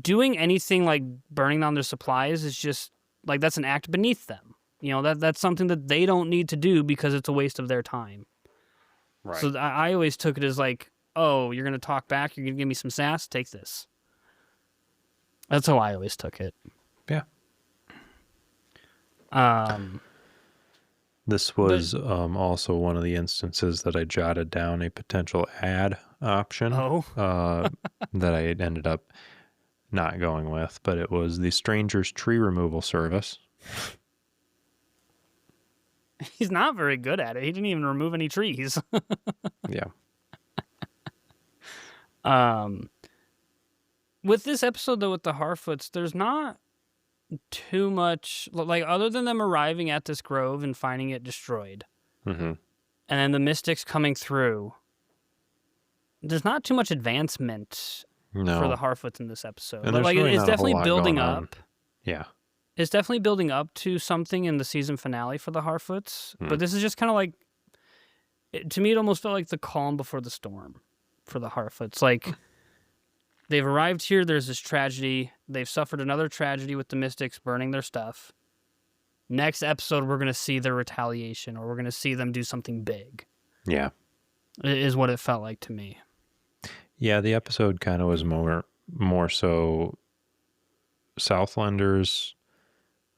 doing anything like burning down their supplies is just like, that's an act beneath them. You know, that's something that they don't need to do because it's a waste of their time. Right. So I always took it as like, oh, you're going to talk back, you're going to give me some sass, take this. That's how I always took it. Yeah. This was also one of the instances that I jotted down a potential ad option that I ended up not going with, but it was the Stranger's Tree Removal Service. He's not very good at it. He didn't even remove any trees. Yeah. With this episode, though, with the Harfoots, there's not too much, like, other than them arriving at this grove and finding it destroyed, and then the mystics coming through, there's not too much advancement for the Harfoots in this episode. And But, like, really it's definitely building up. Yeah. It's definitely building up to something in the season finale for the Harfoots. But this is just kind of like, to me, it almost felt like the calm before the storm for the Harfoots. Like, they've arrived here, there's this tragedy. They've suffered another tragedy with the mystics burning their stuff. Next episode, we're going to see their retaliation, or we're going to see them do something big. Yeah. Is what it felt like to me. Yeah, the episode kind of was more so Southlanders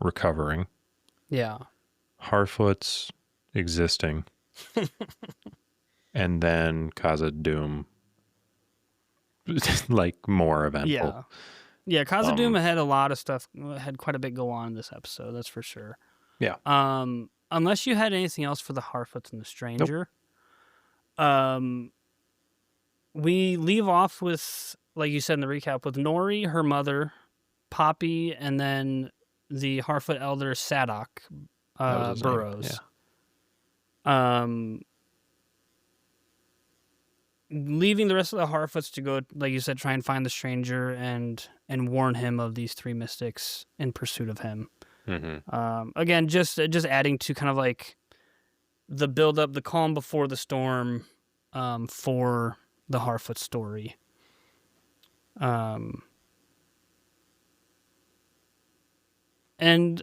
recovering. Yeah. Harfoots existing. And then Khazad-dûm like more eventful. Yeah, Khazad-dûm had a lot of stuff, had quite a bit go on in this episode, that's for sure. Yeah. Unless you had anything else for the Harfoots and the Stranger. Nope. We leave off with, like you said in the recap, with Nori, her mother, Poppy, and then the Harfoot elder Sadok Burrows. Yeah. Leaving the rest of the Harfoots to go, like you said, try and find the Stranger and warn him of these three mystics in pursuit of him. Again, just adding to kind of like the build up, the calm before the storm for the Harfoot story. And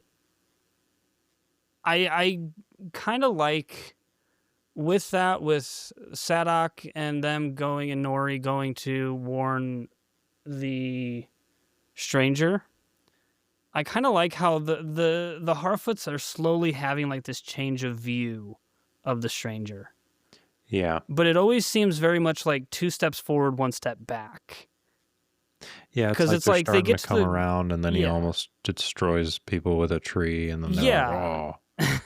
I kind of like with that, with Sadok and them going and Nori going to warn the Stranger. I kind of like how the Harfoots are slowly having like this change of view of the Stranger. Yeah. But it always seems very much like 2 steps forward, 1 step back. Yeah, it's like they get to come around, and then he Yeah. almost destroys people with a tree, and then they're like, oh.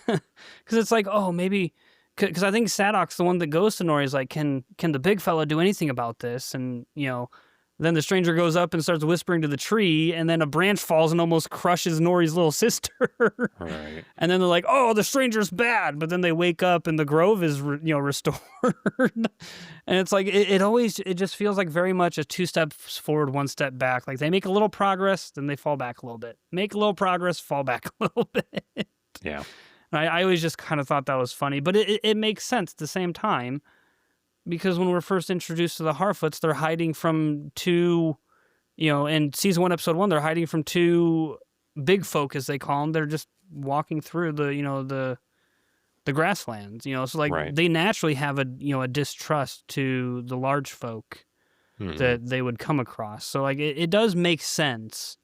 Because it's like, oh, maybe... Because I think Sadok's the one that goes to Nori, is like, can the big fella do anything about this? And, you know, then the Stranger goes up and starts whispering to the tree, and then a branch falls and almost crushes Nori's little sister. Right. And then they're like, oh, the Stranger's bad. But then they wake up and the grove is, restored. And it's like, it just feels like very much a 2 steps forward, 1 step back. Like they make a little progress, then they fall back a little bit. Make a little progress, fall back a little bit. Yeah. I always just kind of thought that was funny, but it makes sense at the same time, because when we're first introduced to the Harfoots, they're hiding from 2, in season 1, episode 1, they're hiding from 2 big folk, as they call them. They're just walking through the the grasslands. So like Right. they naturally have a a distrust to the large folk that they would come across. So like it does make sense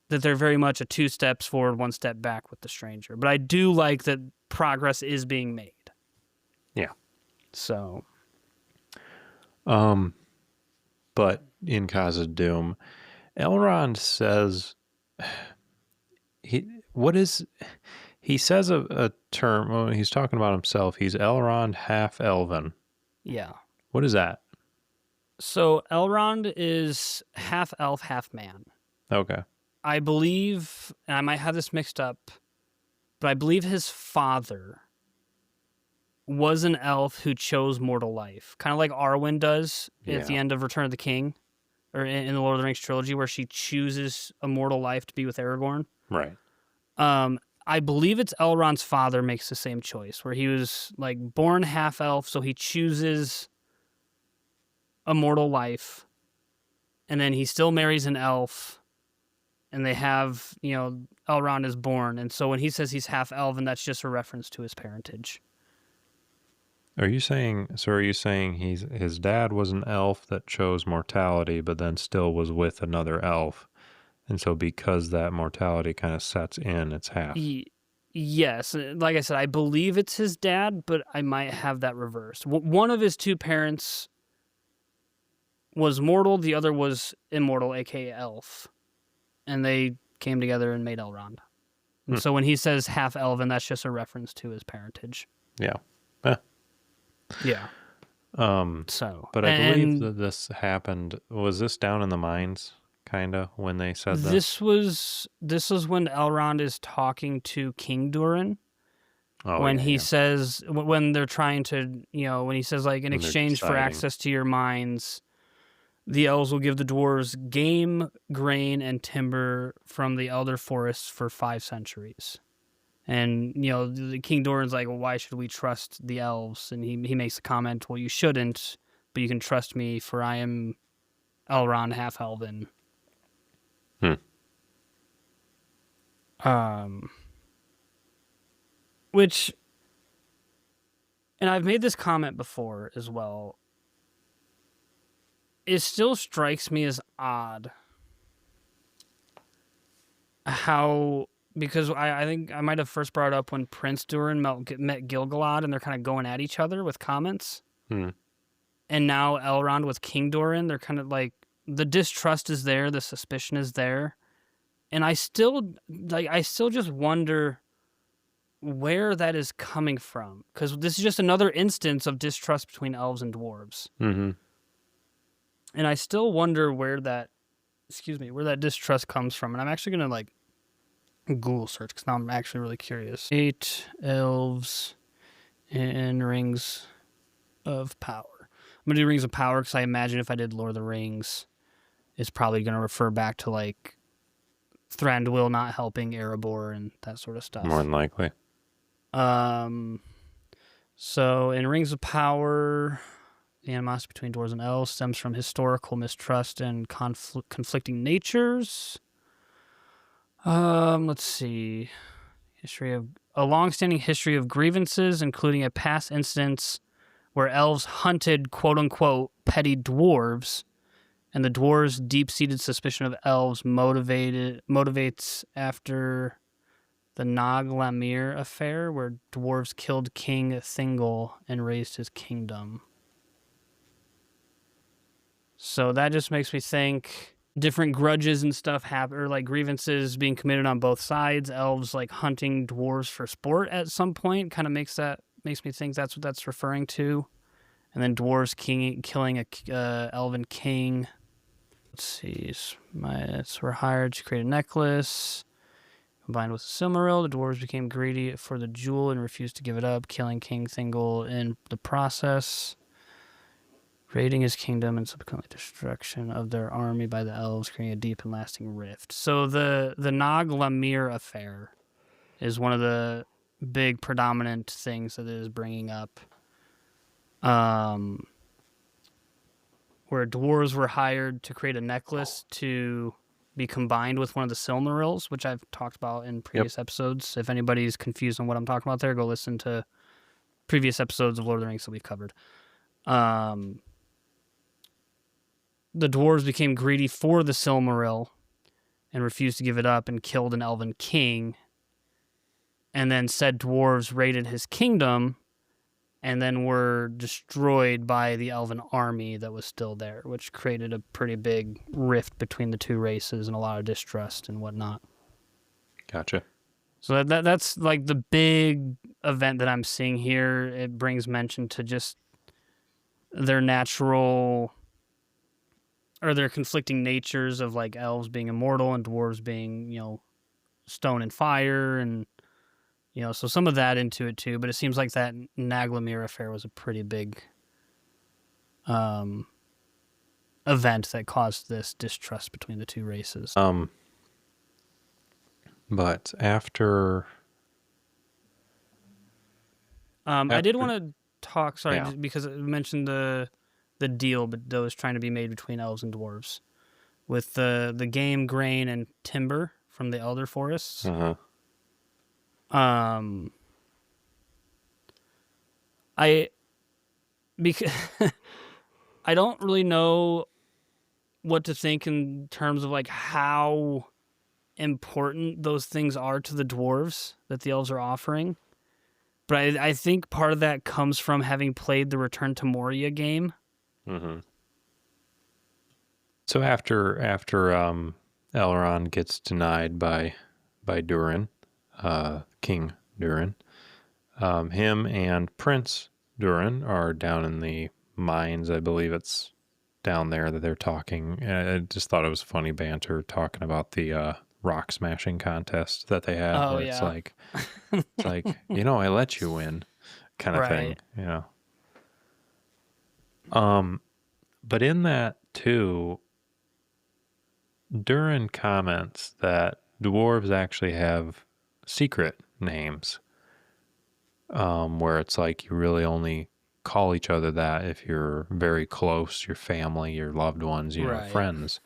that they're very much a 2 steps forward, 1 step back with the stranger. But I do like that progress is being made. Yeah. So. But in Khazad-dûm, Elrond says he says a term. Well, he's talking about himself. He's Elrond half elven. Yeah. What is that? So Elrond is half elf, half man. Okay. I believe, and I might have this mixed up, but I believe his father was an elf who chose mortal life, kind of like Arwen does at the end of Return of the King, or in the Lord of the Rings trilogy, where she chooses a mortal life to be with Aragorn. Right. I believe it's Elrond's father makes the same choice, where he was like born half elf, so he chooses a mortal life, and then he still marries an elf, and they have, Elrond is born, and so when he says he's half elven, that's just a reference to his parentage. Are you saying his dad was an elf that chose mortality, but then still was with another elf, and so because that mortality kind of sets in, it's half? Yes, like I said, I believe it's his dad, but I might have that reversed. One of his 2 parents was mortal, the other was immortal, aka elf, and they came together and made Elrond. And so when he says half elven, that's just a reference to his parentage. Yeah. Yeah. So, but I believe that this happened. Was this down in the mines, kind of, when they said that? This was when Elrond is talking to King Durin. When he says, when they're trying to, when he says, like, in exchange for access to your mines, the elves will give the dwarves game, grain, and timber from the elder forests for 5 centuries. And, the King Durin's like, well, why should we trust the elves? And he makes the comment, well, you shouldn't, but you can trust me, for I am Elrond half-elven. Which, and I've made this comment before as well, it still strikes me as odd how, because I think I might have first brought it up when Prince Durin met Gil-galad, and they're kind of going at each other with comments. And now Elrond with King Durin, they're kind of like, the distrust is there, the suspicion is there. And I still just wonder where that is coming from, because this is just another instance of distrust between elves and dwarves. And I still wonder where that distrust comes from. And I'm actually going to, like, Google search, because now I'm actually really curious. 8 elves in Rings of Power. I'm going to do Rings of Power because I imagine if I did Lord of the Rings, it's probably going to refer back to, like, Thranduil not helping Erebor and that sort of stuff. More than likely. So in Rings of Power, the animosity between dwarves and elves stems from historical mistrust and conflicting natures. Let's see. A long-standing history of grievances, including a past instance where elves hunted quote-unquote petty dwarves, and the dwarves' deep-seated suspicion of elves motivates after the Nag Lamir affair, where dwarves killed King Thingol and raised his kingdom. So that just makes me think different grudges and stuff happen, or like grievances being committed on both sides. Elves like hunting dwarves for sport at some point kind of makes me think that's what that's referring to. And then dwarves killing a elven king. Let's see. Mites were hired to create a necklace. Combined with the Silmaril, the dwarves became greedy for the jewel and refused to give it up, killing King Thingol in the process, raiding his kingdom and subsequently destruction of their army by the elves, creating a deep and lasting rift. So the Nag Lamir affair is one of the big predominant things that it is bringing up, where dwarves were hired to create a necklace to be combined with one of the Silmarils, which I've talked about in previous episodes. If anybody's confused on what I'm talking about there, go listen to previous episodes of Lord of the Rings that we've covered. The dwarves became greedy for the Silmaril and refused to give it up and killed an elven king. And then said dwarves raided his kingdom and then were destroyed by the elven army that was still there, which created a pretty big rift between the two races and a lot of distrust and whatnot. Gotcha. So that's like the big event that I'm seeing here. It brings mention to just their natural or their conflicting natures of like elves being immortal and dwarves being, stone and fire, and so some of that into it too. But it seems like that Naglamir affair was a pretty big event that caused this distrust between the two races. But after I did want to talk, Yeah. just because it mentioned the deal that was trying to be made between elves and dwarves with the game, grain, and timber from the Elder Forests. Because I don't really know what to think in terms of like how important those things are to the dwarves that the elves are offering. But I think part of that comes from having played the Return to Moria game. Mm-hmm. So after Elrond gets denied by Durin, King Durin, him and Prince Durin are down in the mines. I believe it's down there that they're talking. I just thought it was funny banter talking about the rock smashing contest that they had. Oh, where yeah. It's like, I let you win kind of thing. But in that too, Durin comments that dwarves actually have secret names, where it's like you really only call each other that if you're very close, your family, your loved ones, Right. friends.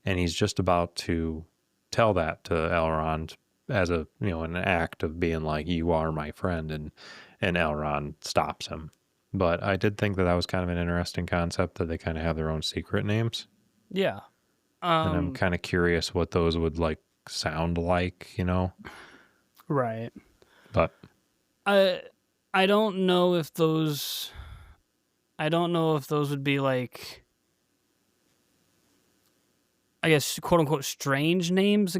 And he's just about to tell that to Elrond as a, an act of being like, you are my friend, and Elrond stops him. But I did think that was kind of an interesting concept that they kind of have their own secret names. Yeah. And I'm kind of curious what those would like sound like, Right. But I don't know if those would be like, I guess, quote unquote, strange names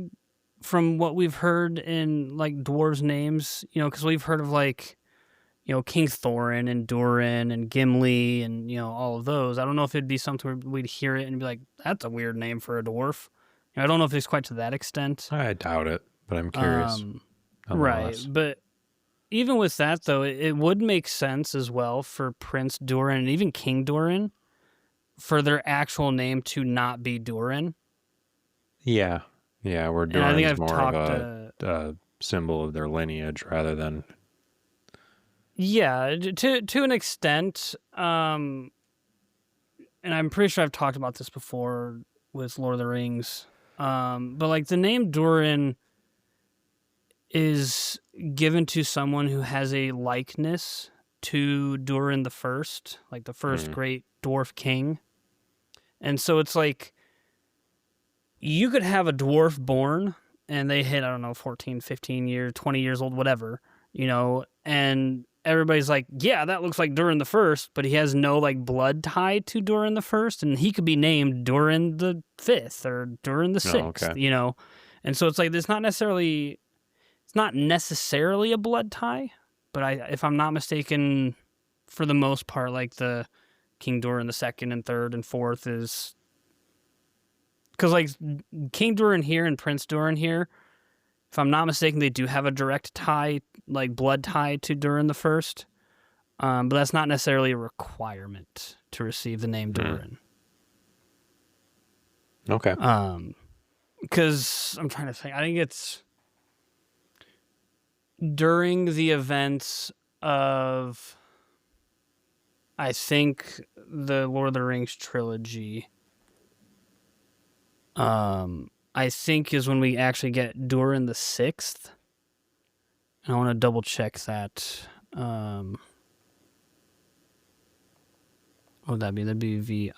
from what we've heard in like dwarves' names, because we've heard of like, King Thorin and Durin and Gimli and, all of those. I don't know if it'd be something where we'd hear it and be like, that's a weird name for a dwarf. I don't know if it's quite to that extent. I doubt it, but I'm curious. Right. But even with that, though, it would make sense as well for Prince Durin and even King Durin for their actual name to not be Durin. Yeah. Yeah, where Durin's more of a symbol of their lineage rather than... Yeah, to an extent, and I'm pretty sure I've talked about this before with Lord of the Rings, but like the name Durin is given to someone who has a likeness to Durin the First, like the first great dwarf king. And so it's like you could have a dwarf born and they hit, I don't know, 14, 15 years, 20 years old, whatever, and everybody's like, yeah, that looks like Durin the First, but he has no like blood tie to Durin the First, and he could be named Durin the Fifth or Durin the Sixth, okay. And so it's like it's not necessarily a blood tie, but if I'm not mistaken, for the most part, like the King Durin the Second and Third and Fourth is because like King Durin here and Prince Durin here, if I'm not mistaken, they do have a direct tie, like blood tie to Durin the First, but that's not necessarily a requirement to receive the name Durin. Okay. Because I'm trying to think. I think it's during the events of, I think, the Lord of the Rings trilogy. I think is when we actually get Durin the Sixth. I want to double check that. What would that be? That'd be VI.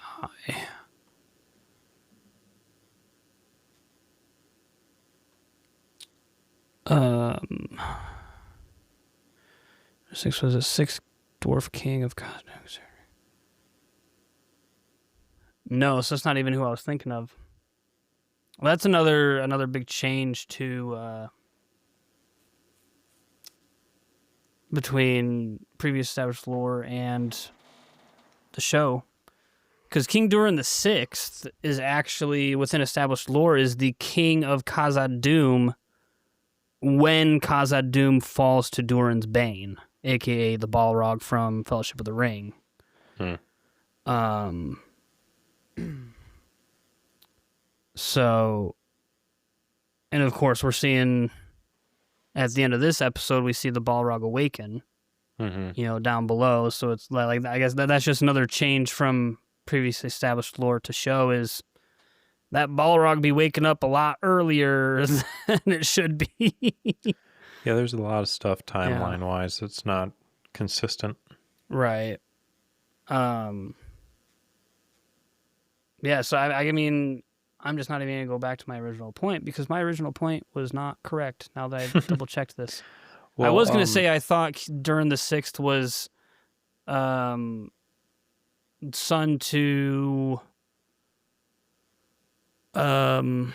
6 was a 6th dwarf king of cosmos. No, so that's not even who I was thinking of. Well, that's another big change to between previous established lore and the show. Because King Durin the Sixth is actually, within established lore, is the king of Khazad-dûm when Khazad-dûm falls to Durin's bane, a.k.a. the Balrog from Fellowship of the Ring. So, and of course, we're seeing, at the end of this episode, we see the Balrog awaken, down below. So it's like I guess that's just another change from previously established lore to show is that Balrog be waking up a lot earlier than it should be. Yeah, there's a lot of stuff timeline-wise that's not consistent. Right. Yeah, so I mean, I'm just not even going to go back to my original point because my original point was not correct now that I double-checked this. Well, I was going to say I thought Durin the Sixth was son to what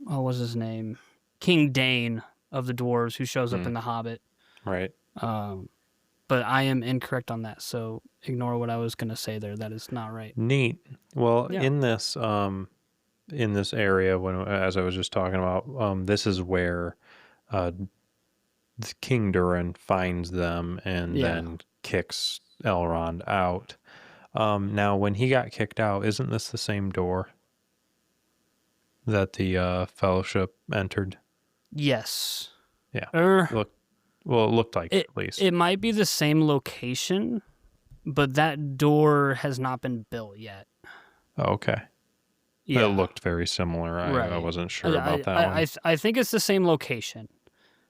was his name? King Dane of the Dwarves, who shows up in The Hobbit. Right. But I am incorrect on that, so ignore what I was going to say there. That is not right. Neat. Well, in this area, as I was just talking about, this is where King Durin finds them and then kicks Elrond out. Now, when he got kicked out, isn't this the same door that the Fellowship entered? Yes. Yeah. It looked like it, at least. It might be the same location, but that door has not been built yet. Oh, okay. Yeah. It looked very similar. I wasn't sure about that one. I think it's the same location.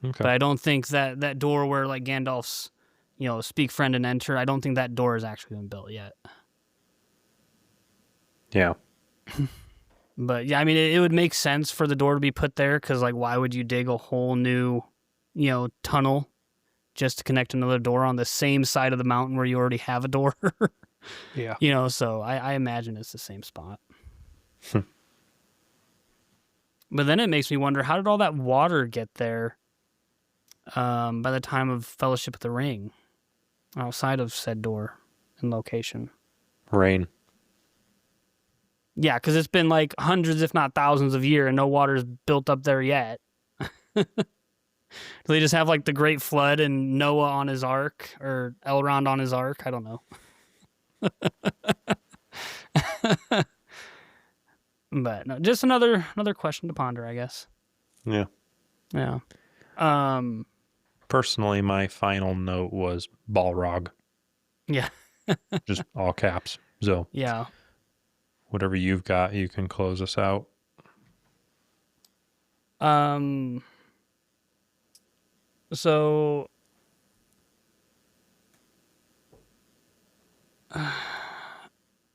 Okay. But I don't think that door where like Gandalf's, speak friend and enter, I don't think that door has actually been built yet. Yeah. But yeah, I mean, it would make sense for the door to be put there because, like, why would you dig a whole new, tunnel just to connect another door on the same side of the mountain where you already have a door? Yeah. So I imagine it's the same spot. But then it makes me wonder, how did all that water get there by the time of Fellowship of the Ring outside of said door and location? Rain. Yeah, because it's been like hundreds, if not thousands of years, and no water's built up there yet. Do they just have like the Great Flood and Noah on his ark, or Elrond on his ark? I don't know. But no, just another question to ponder, I guess. Yeah. Yeah. Personally, my final note was Balrog. Yeah. Just all caps. So. Yeah. Whatever you've got, you can close us out. So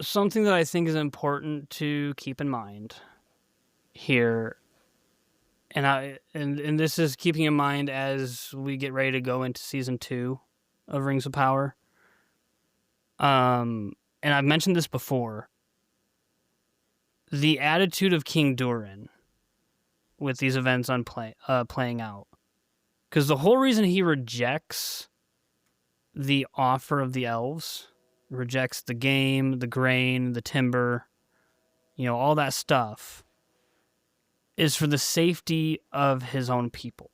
something that I think is important to keep in mind here, and this is keeping in mind as we get ready to go into season 2 of Rings of Power. And I've mentioned this before. The attitude of King Durin with these events playing out. Because the whole reason he rejects the offer of the elves, rejects the game, the grain, the timber, all that stuff, is for the safety of his own people.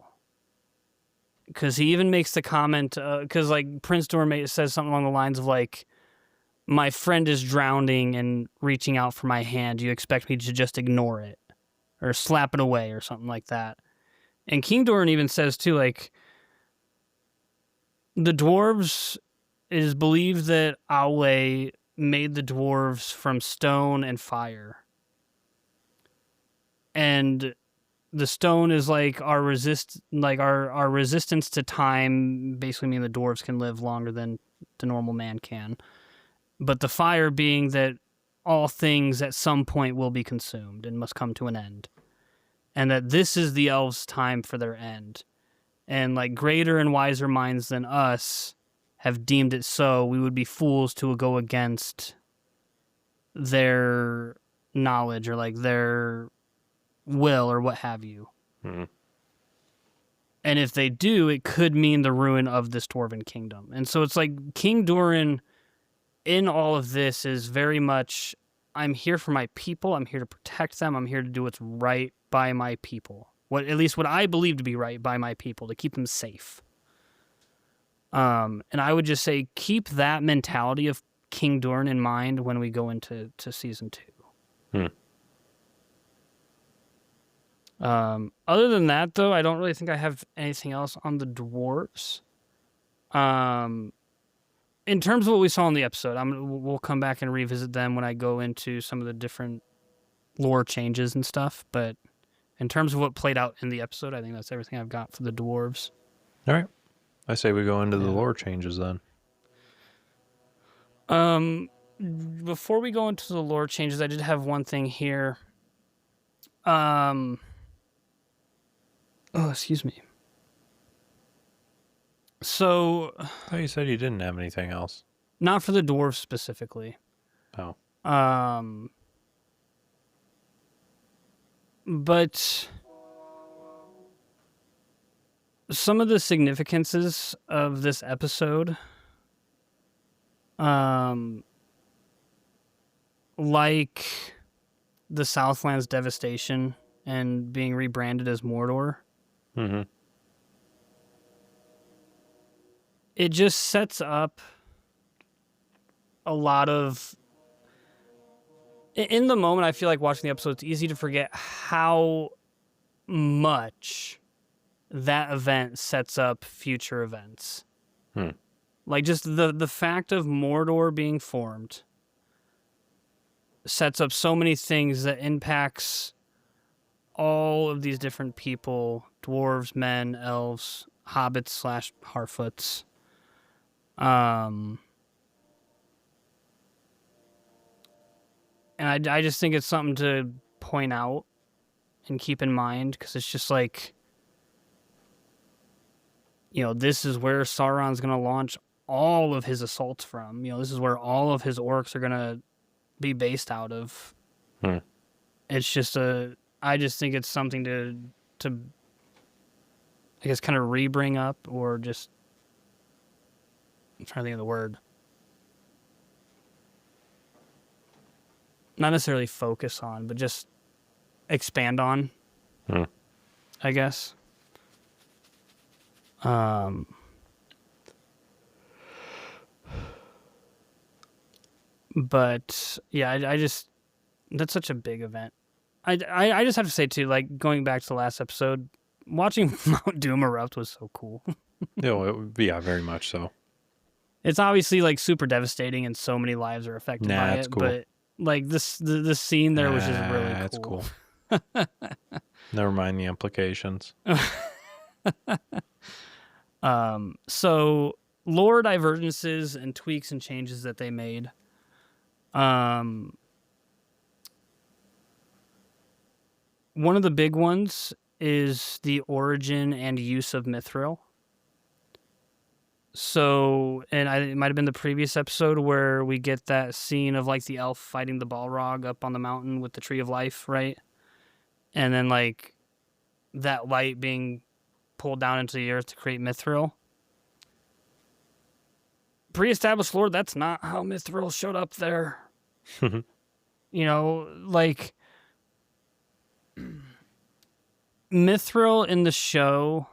Because he even makes the comment, because like Prince Durin says something along the lines of like, my friend is drowning and reaching out for my hand. Do you expect me to just ignore it or slap it away or something like that? And King Durin even says too, like, the dwarves, it is believed that Aule made the dwarves from stone and fire. And the stone is like our resistance to time, basically meaning the dwarves can live longer than the normal man can. but the fire being that all things at some point will be consumed and must come to an end, and that this is the elves' time for their end. And like greater and wiser minds than us have deemed it so. We would be fools to go against their knowledge or like their will or what have you. Mm-hmm. And if they do, it could mean the ruin of this dwarven kingdom. And so it's like King Durin in all of this is very much, I'm here for my people. I'm here to protect them. I'm here to do what's right by my people. At least what I believe to be right by my people, to keep them safe. And I would just say keep that mentality of King Durin in mind when we go into season 2. Other than that, though, I don't really think I have anything else on the dwarves. In terms of what we saw in the episode, we'll come back and revisit them when I go into some of the different lore changes and stuff. But in terms of what played out in the episode, I think that's everything I've got for the dwarves. All right. I say we go into the lore changes then. Before we go into the lore changes, I did have one thing here. Oh, excuse me. So, I thought you said you didn't have anything else. Not for the dwarves specifically. Oh. But some of the significances of this episode, like the Southlands devastation and being rebranded as Mordor, Mm-hmm. it just sets up a lot of... In the moment, I feel like watching the episode, it's easy to forget how much that event sets up future events. Like, just the fact of Mordor being formed sets up so many things that impacts all of these different people, dwarves, men, elves, hobbits / Harfoots. And I just think it's something to point out and keep in mind, because it's just like, this is where Sauron's going to launch all of his assaults from. This is where all of his orcs are going to be based out of. It's just I just think it's something to I guess kind of re-bring up, or just, I'm trying to think of the word. Not necessarily focus on, but just expand on, I guess. But yeah, I just, that's such a big event. I just have to say too, like going back to the last episode, watching Mount Doom erupt was so cool. Yeah, very much so. It's obviously like super devastating, and so many lives are affected by it. Cool. But like this scene there was just really cool. That's cool. Never mind the implications. So lore divergences and tweaks and changes that they made. One of the big ones is the origin and use of Mithril. So, and it might have been the previous episode where we get that scene of like the elf fighting the Balrog up on the mountain with the Tree of Life, right? And then like that light being pulled down into the earth to create Mithril. Pre-established lore, that's not how Mithril showed up there. Like Mithril in the show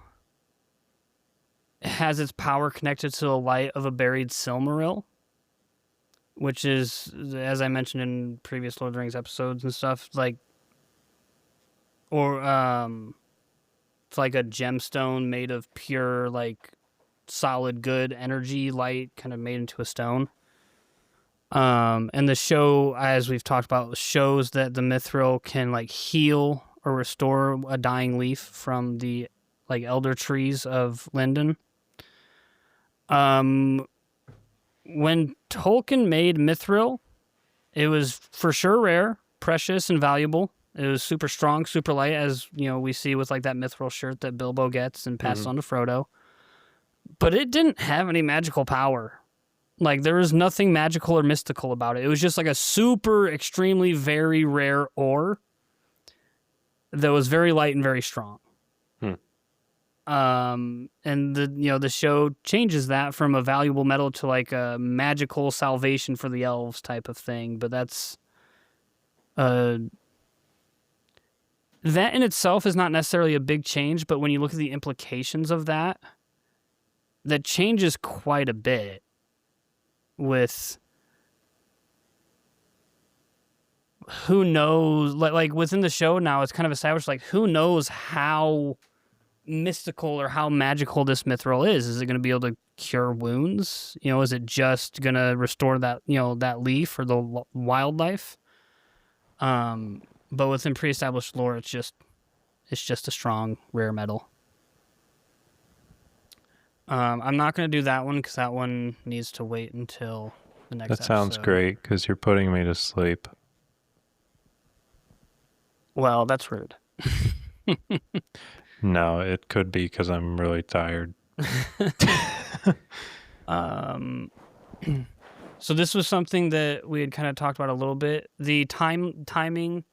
has its power connected to the light of a buried Silmaril, which is, as I mentioned in previous Lord of the Rings episodes and stuff, like, or it's like a gemstone made of pure, like, solid, good energy light, kind of made into a stone. And the show, as we've talked about, shows that the Mithril can like heal or restore a dying leaf from the like elder trees of Linden. when Tolkien made Mithril, it was for sure rare, precious, and valuable. It was super strong, super light, as we see with like that Mithril shirt that Bilbo gets and passes on to Frodo. But it didn't have any magical power. Like, there was nothing magical or mystical about it. It was just like a super, extremely, very rare ore that was very light and very strong. And the show changes that from a valuable metal to like a magical salvation for the elves type of thing. But that's that in itself is not necessarily a big change. But when you look at the implications of that, that changes quite a bit. With who knows, like within the show now, it's kind of established, like, who knows how mystical or how magical this mithril is. Is it going to be able to cure wounds? Is it just going to restore that, that leaf or the wildlife? But within pre-established lore, it's just a strong, rare metal. I'm not going to do that one because that one needs to wait until the next episode. That sounds great because you're putting me to sleep. Well, that's rude. No, it could be because I'm really tired. So this was something that we had kind of talked about a little bit. The timing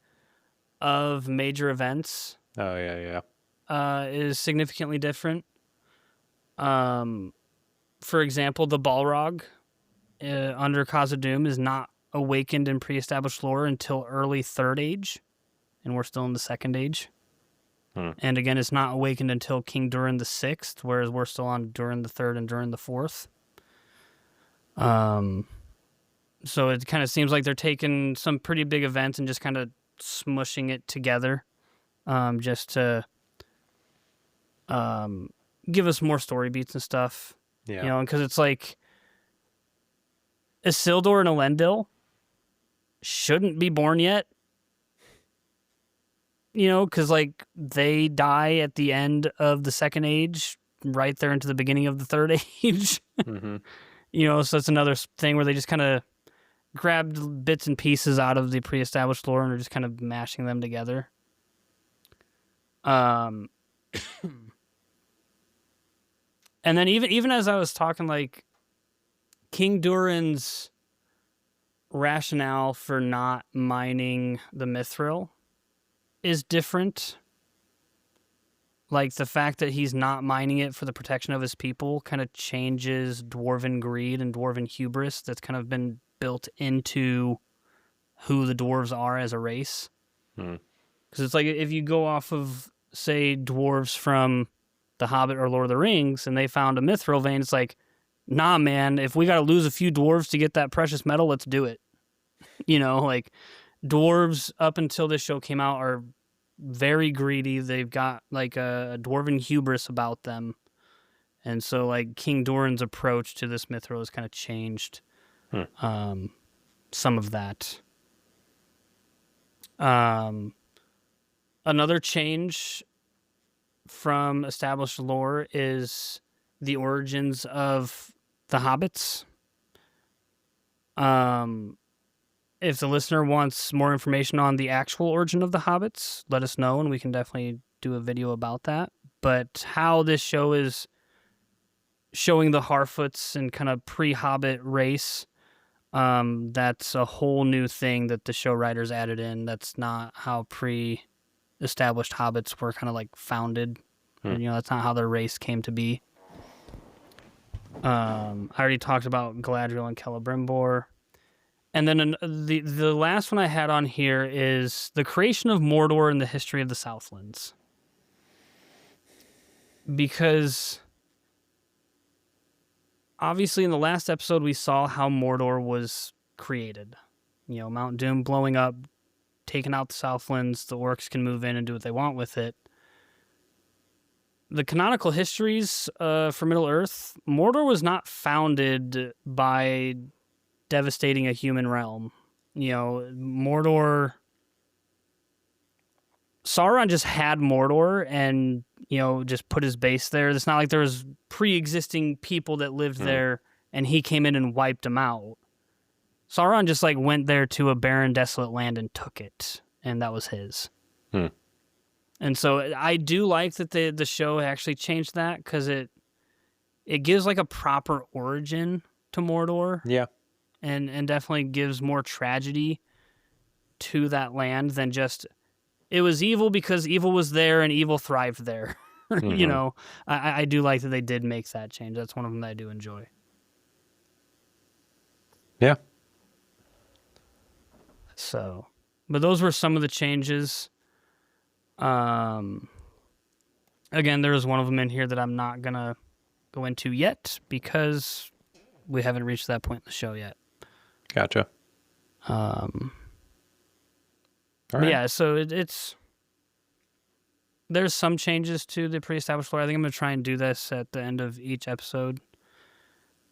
of major events. Oh, yeah. Is significantly different. For example, the Balrog under Khazad-dûm is not awakened in pre-established lore until early Third Age, and we're still in the Second Age. And again, it's not awakened until King Durin the Sixth, whereas we're still on Durin the Third and Durin the Fourth. So it kind of seems like they're taking some pretty big events and just kind of smushing it together, just to give us more story beats and stuff. Yeah. Because it's like Isildur and Alendil shouldn't be born yet. Because like they die at the end of the Second Age, right there into the beginning of the Third Age. So it's another thing where they just kind of grabbed bits and pieces out of the pre-established lore and are just kind of mashing them together. And then even as I was talking, like, King Durin's rationale for not mining the mithril is different. Like, the fact that he's not mining it for the protection of his people kind of changes dwarven greed and dwarven hubris that's kind of been built into who the dwarves are as a race. Because it's like, if you go off of, say, dwarves from The Hobbit or Lord of the Rings, and they found a mithril vein, it's like, nah, man, if we got to lose a few dwarves to get that precious metal, let's do it. Like, dwarves up until this show came out are very greedy. They've got like a dwarven hubris about them. And so like King Durin's approach to this mithril has kind of changed some of that. Another change from established lore is the origins of the hobbits. If the listener wants more information on the actual origin of the hobbits, let us know, and we can definitely do a video about that. But how this show is showing the Harfoots and kind of pre-Hobbit race, that's a whole new thing that the show writers added in. That's not how pre-established hobbits were kind of like founded. That's not how their race came to be. I already talked about Galadriel and Celebrimbor. And then the last one I had on here is the creation of Mordor and the history of the Southlands. Because obviously in the last episode we saw how Mordor was created. Mount Doom blowing up, taking out the Southlands, the orcs can move in and do what they want with it. The canonical histories for Middle-earth, Mordor was not founded by devastating a human realm. Mordor... Sauron just had Mordor and, just put his base there. It's not like there was pre-existing people that lived there and he came in and wiped them out. Sauron just like went there to a barren, desolate land and took it, and that was his. And so I do like that the show actually changed that, because it gives like a proper origin to Mordor. Yeah. And definitely gives more tragedy to that land than just it was evil because evil was there and evil thrived there. You know, I do like that they did make that change. That's one of them that I do enjoy. Yeah. So, but those were some of the changes. Again, there was one of them in here that I'm not gonna go into yet because we haven't reached that point in the show yet. Gotcha. All right. Yeah, so it's there's some changes to the pre-established lore. I think I'm gonna try and do this at the end of each episode.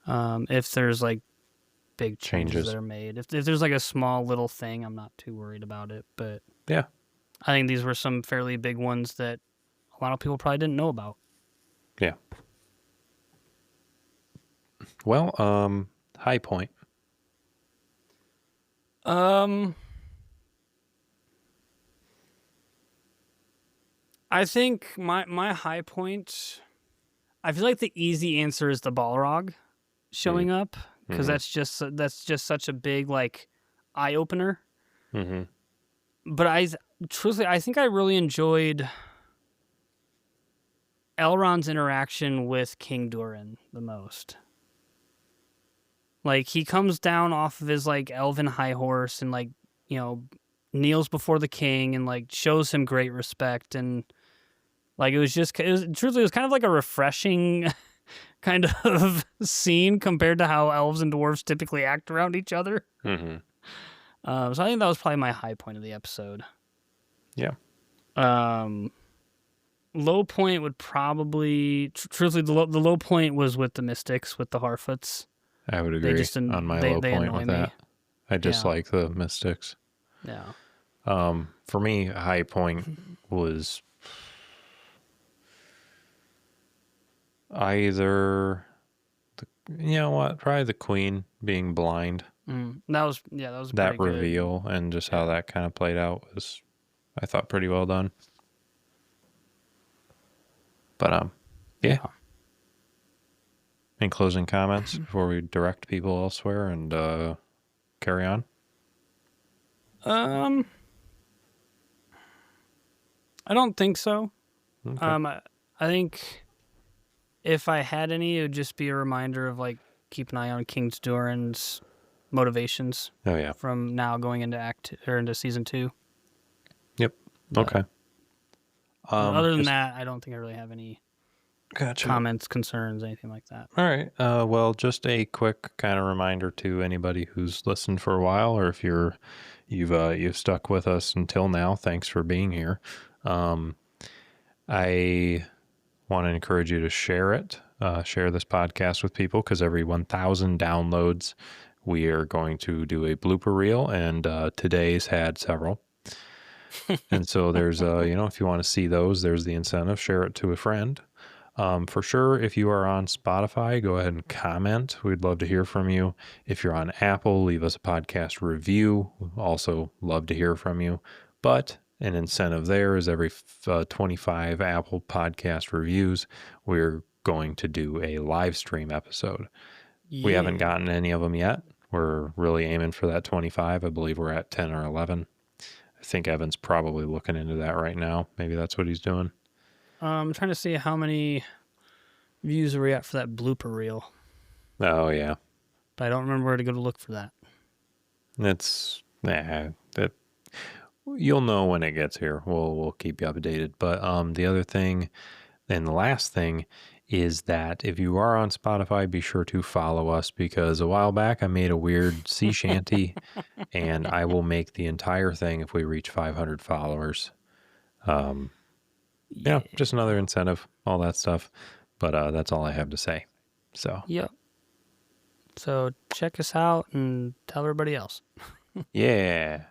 If there's like big changes that are made, if there's like a small little thing, I'm not too worried about it. But yeah, I think these were some fairly big ones that a lot of people probably didn't know about. Yeah. Well, high point. I think my high point, I feel like the easy answer is the Balrog showing up, because that's just such a big like eye opener. But I think I really enjoyed Elrond's interaction with King Durin the most. Like, he comes down off of his like elven high horse and like, you know, kneels before the king and like shows him great respect, and like it was kind of like a refreshing kind of scene compared to how elves and dwarves typically act around each other. So I think that was probably my high point of the episode. Yeah. Low point would probably, truthfully, the low point was with the Mystics, with the Harfoots. I would agree on my low point with that. I dislike the Mystics. Yeah. For me, a high point was either probably the Queen being blind. That was that pretty reveal good. And just how that kind of played out was, I thought, pretty well done. But yeah. Any closing comments before we direct people elsewhere and carry on? I don't think so. Okay. I think if I had any, it would just be a reminder of like keep an eye on King Durin's motivations. Oh yeah. From now going into into season 2. Yep. But, okay. Other than that, I don't think I really have any gotcha. comments, concerns, anything like that. All right. Well, just a quick kind of reminder to anybody who's listened for a while, or if you've stuck with us until now, thanks for being here. I want to encourage you to share it. Share this podcast with people, because every 1,000 downloads, we are going to do a blooper reel, and today's had several. And so there's, if you want to see those, there's the incentive. Share it to a friend. For sure, if you are on Spotify, go ahead and comment. We'd love to hear from you. If you're on Apple, leave us a podcast review. We'd also love to hear from you. But an incentive there is every 25 Apple podcast reviews, we're going to do a live stream episode. Yeah. We haven't gotten any of them yet. We're really aiming for that 25. I believe we're at 10 or 11. I think Evan's probably looking into that right now. Maybe that's what he's doing. I'm trying to see how many views are we at for that blooper reel. Oh, yeah. But I don't remember where to go to look for that. You'll know when it gets here. We'll keep you updated. But the other thing, and the last thing, is that if you are on Spotify, be sure to follow us, because a while back I made a weird sea shanty, and I will make the entire thing if we reach 500 followers. Yeah, just another incentive, all that stuff. But that's all I have to say. So. Yep. So check us out and tell everybody else. Yeah.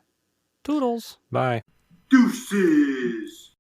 Toodles. Bye. Deuces.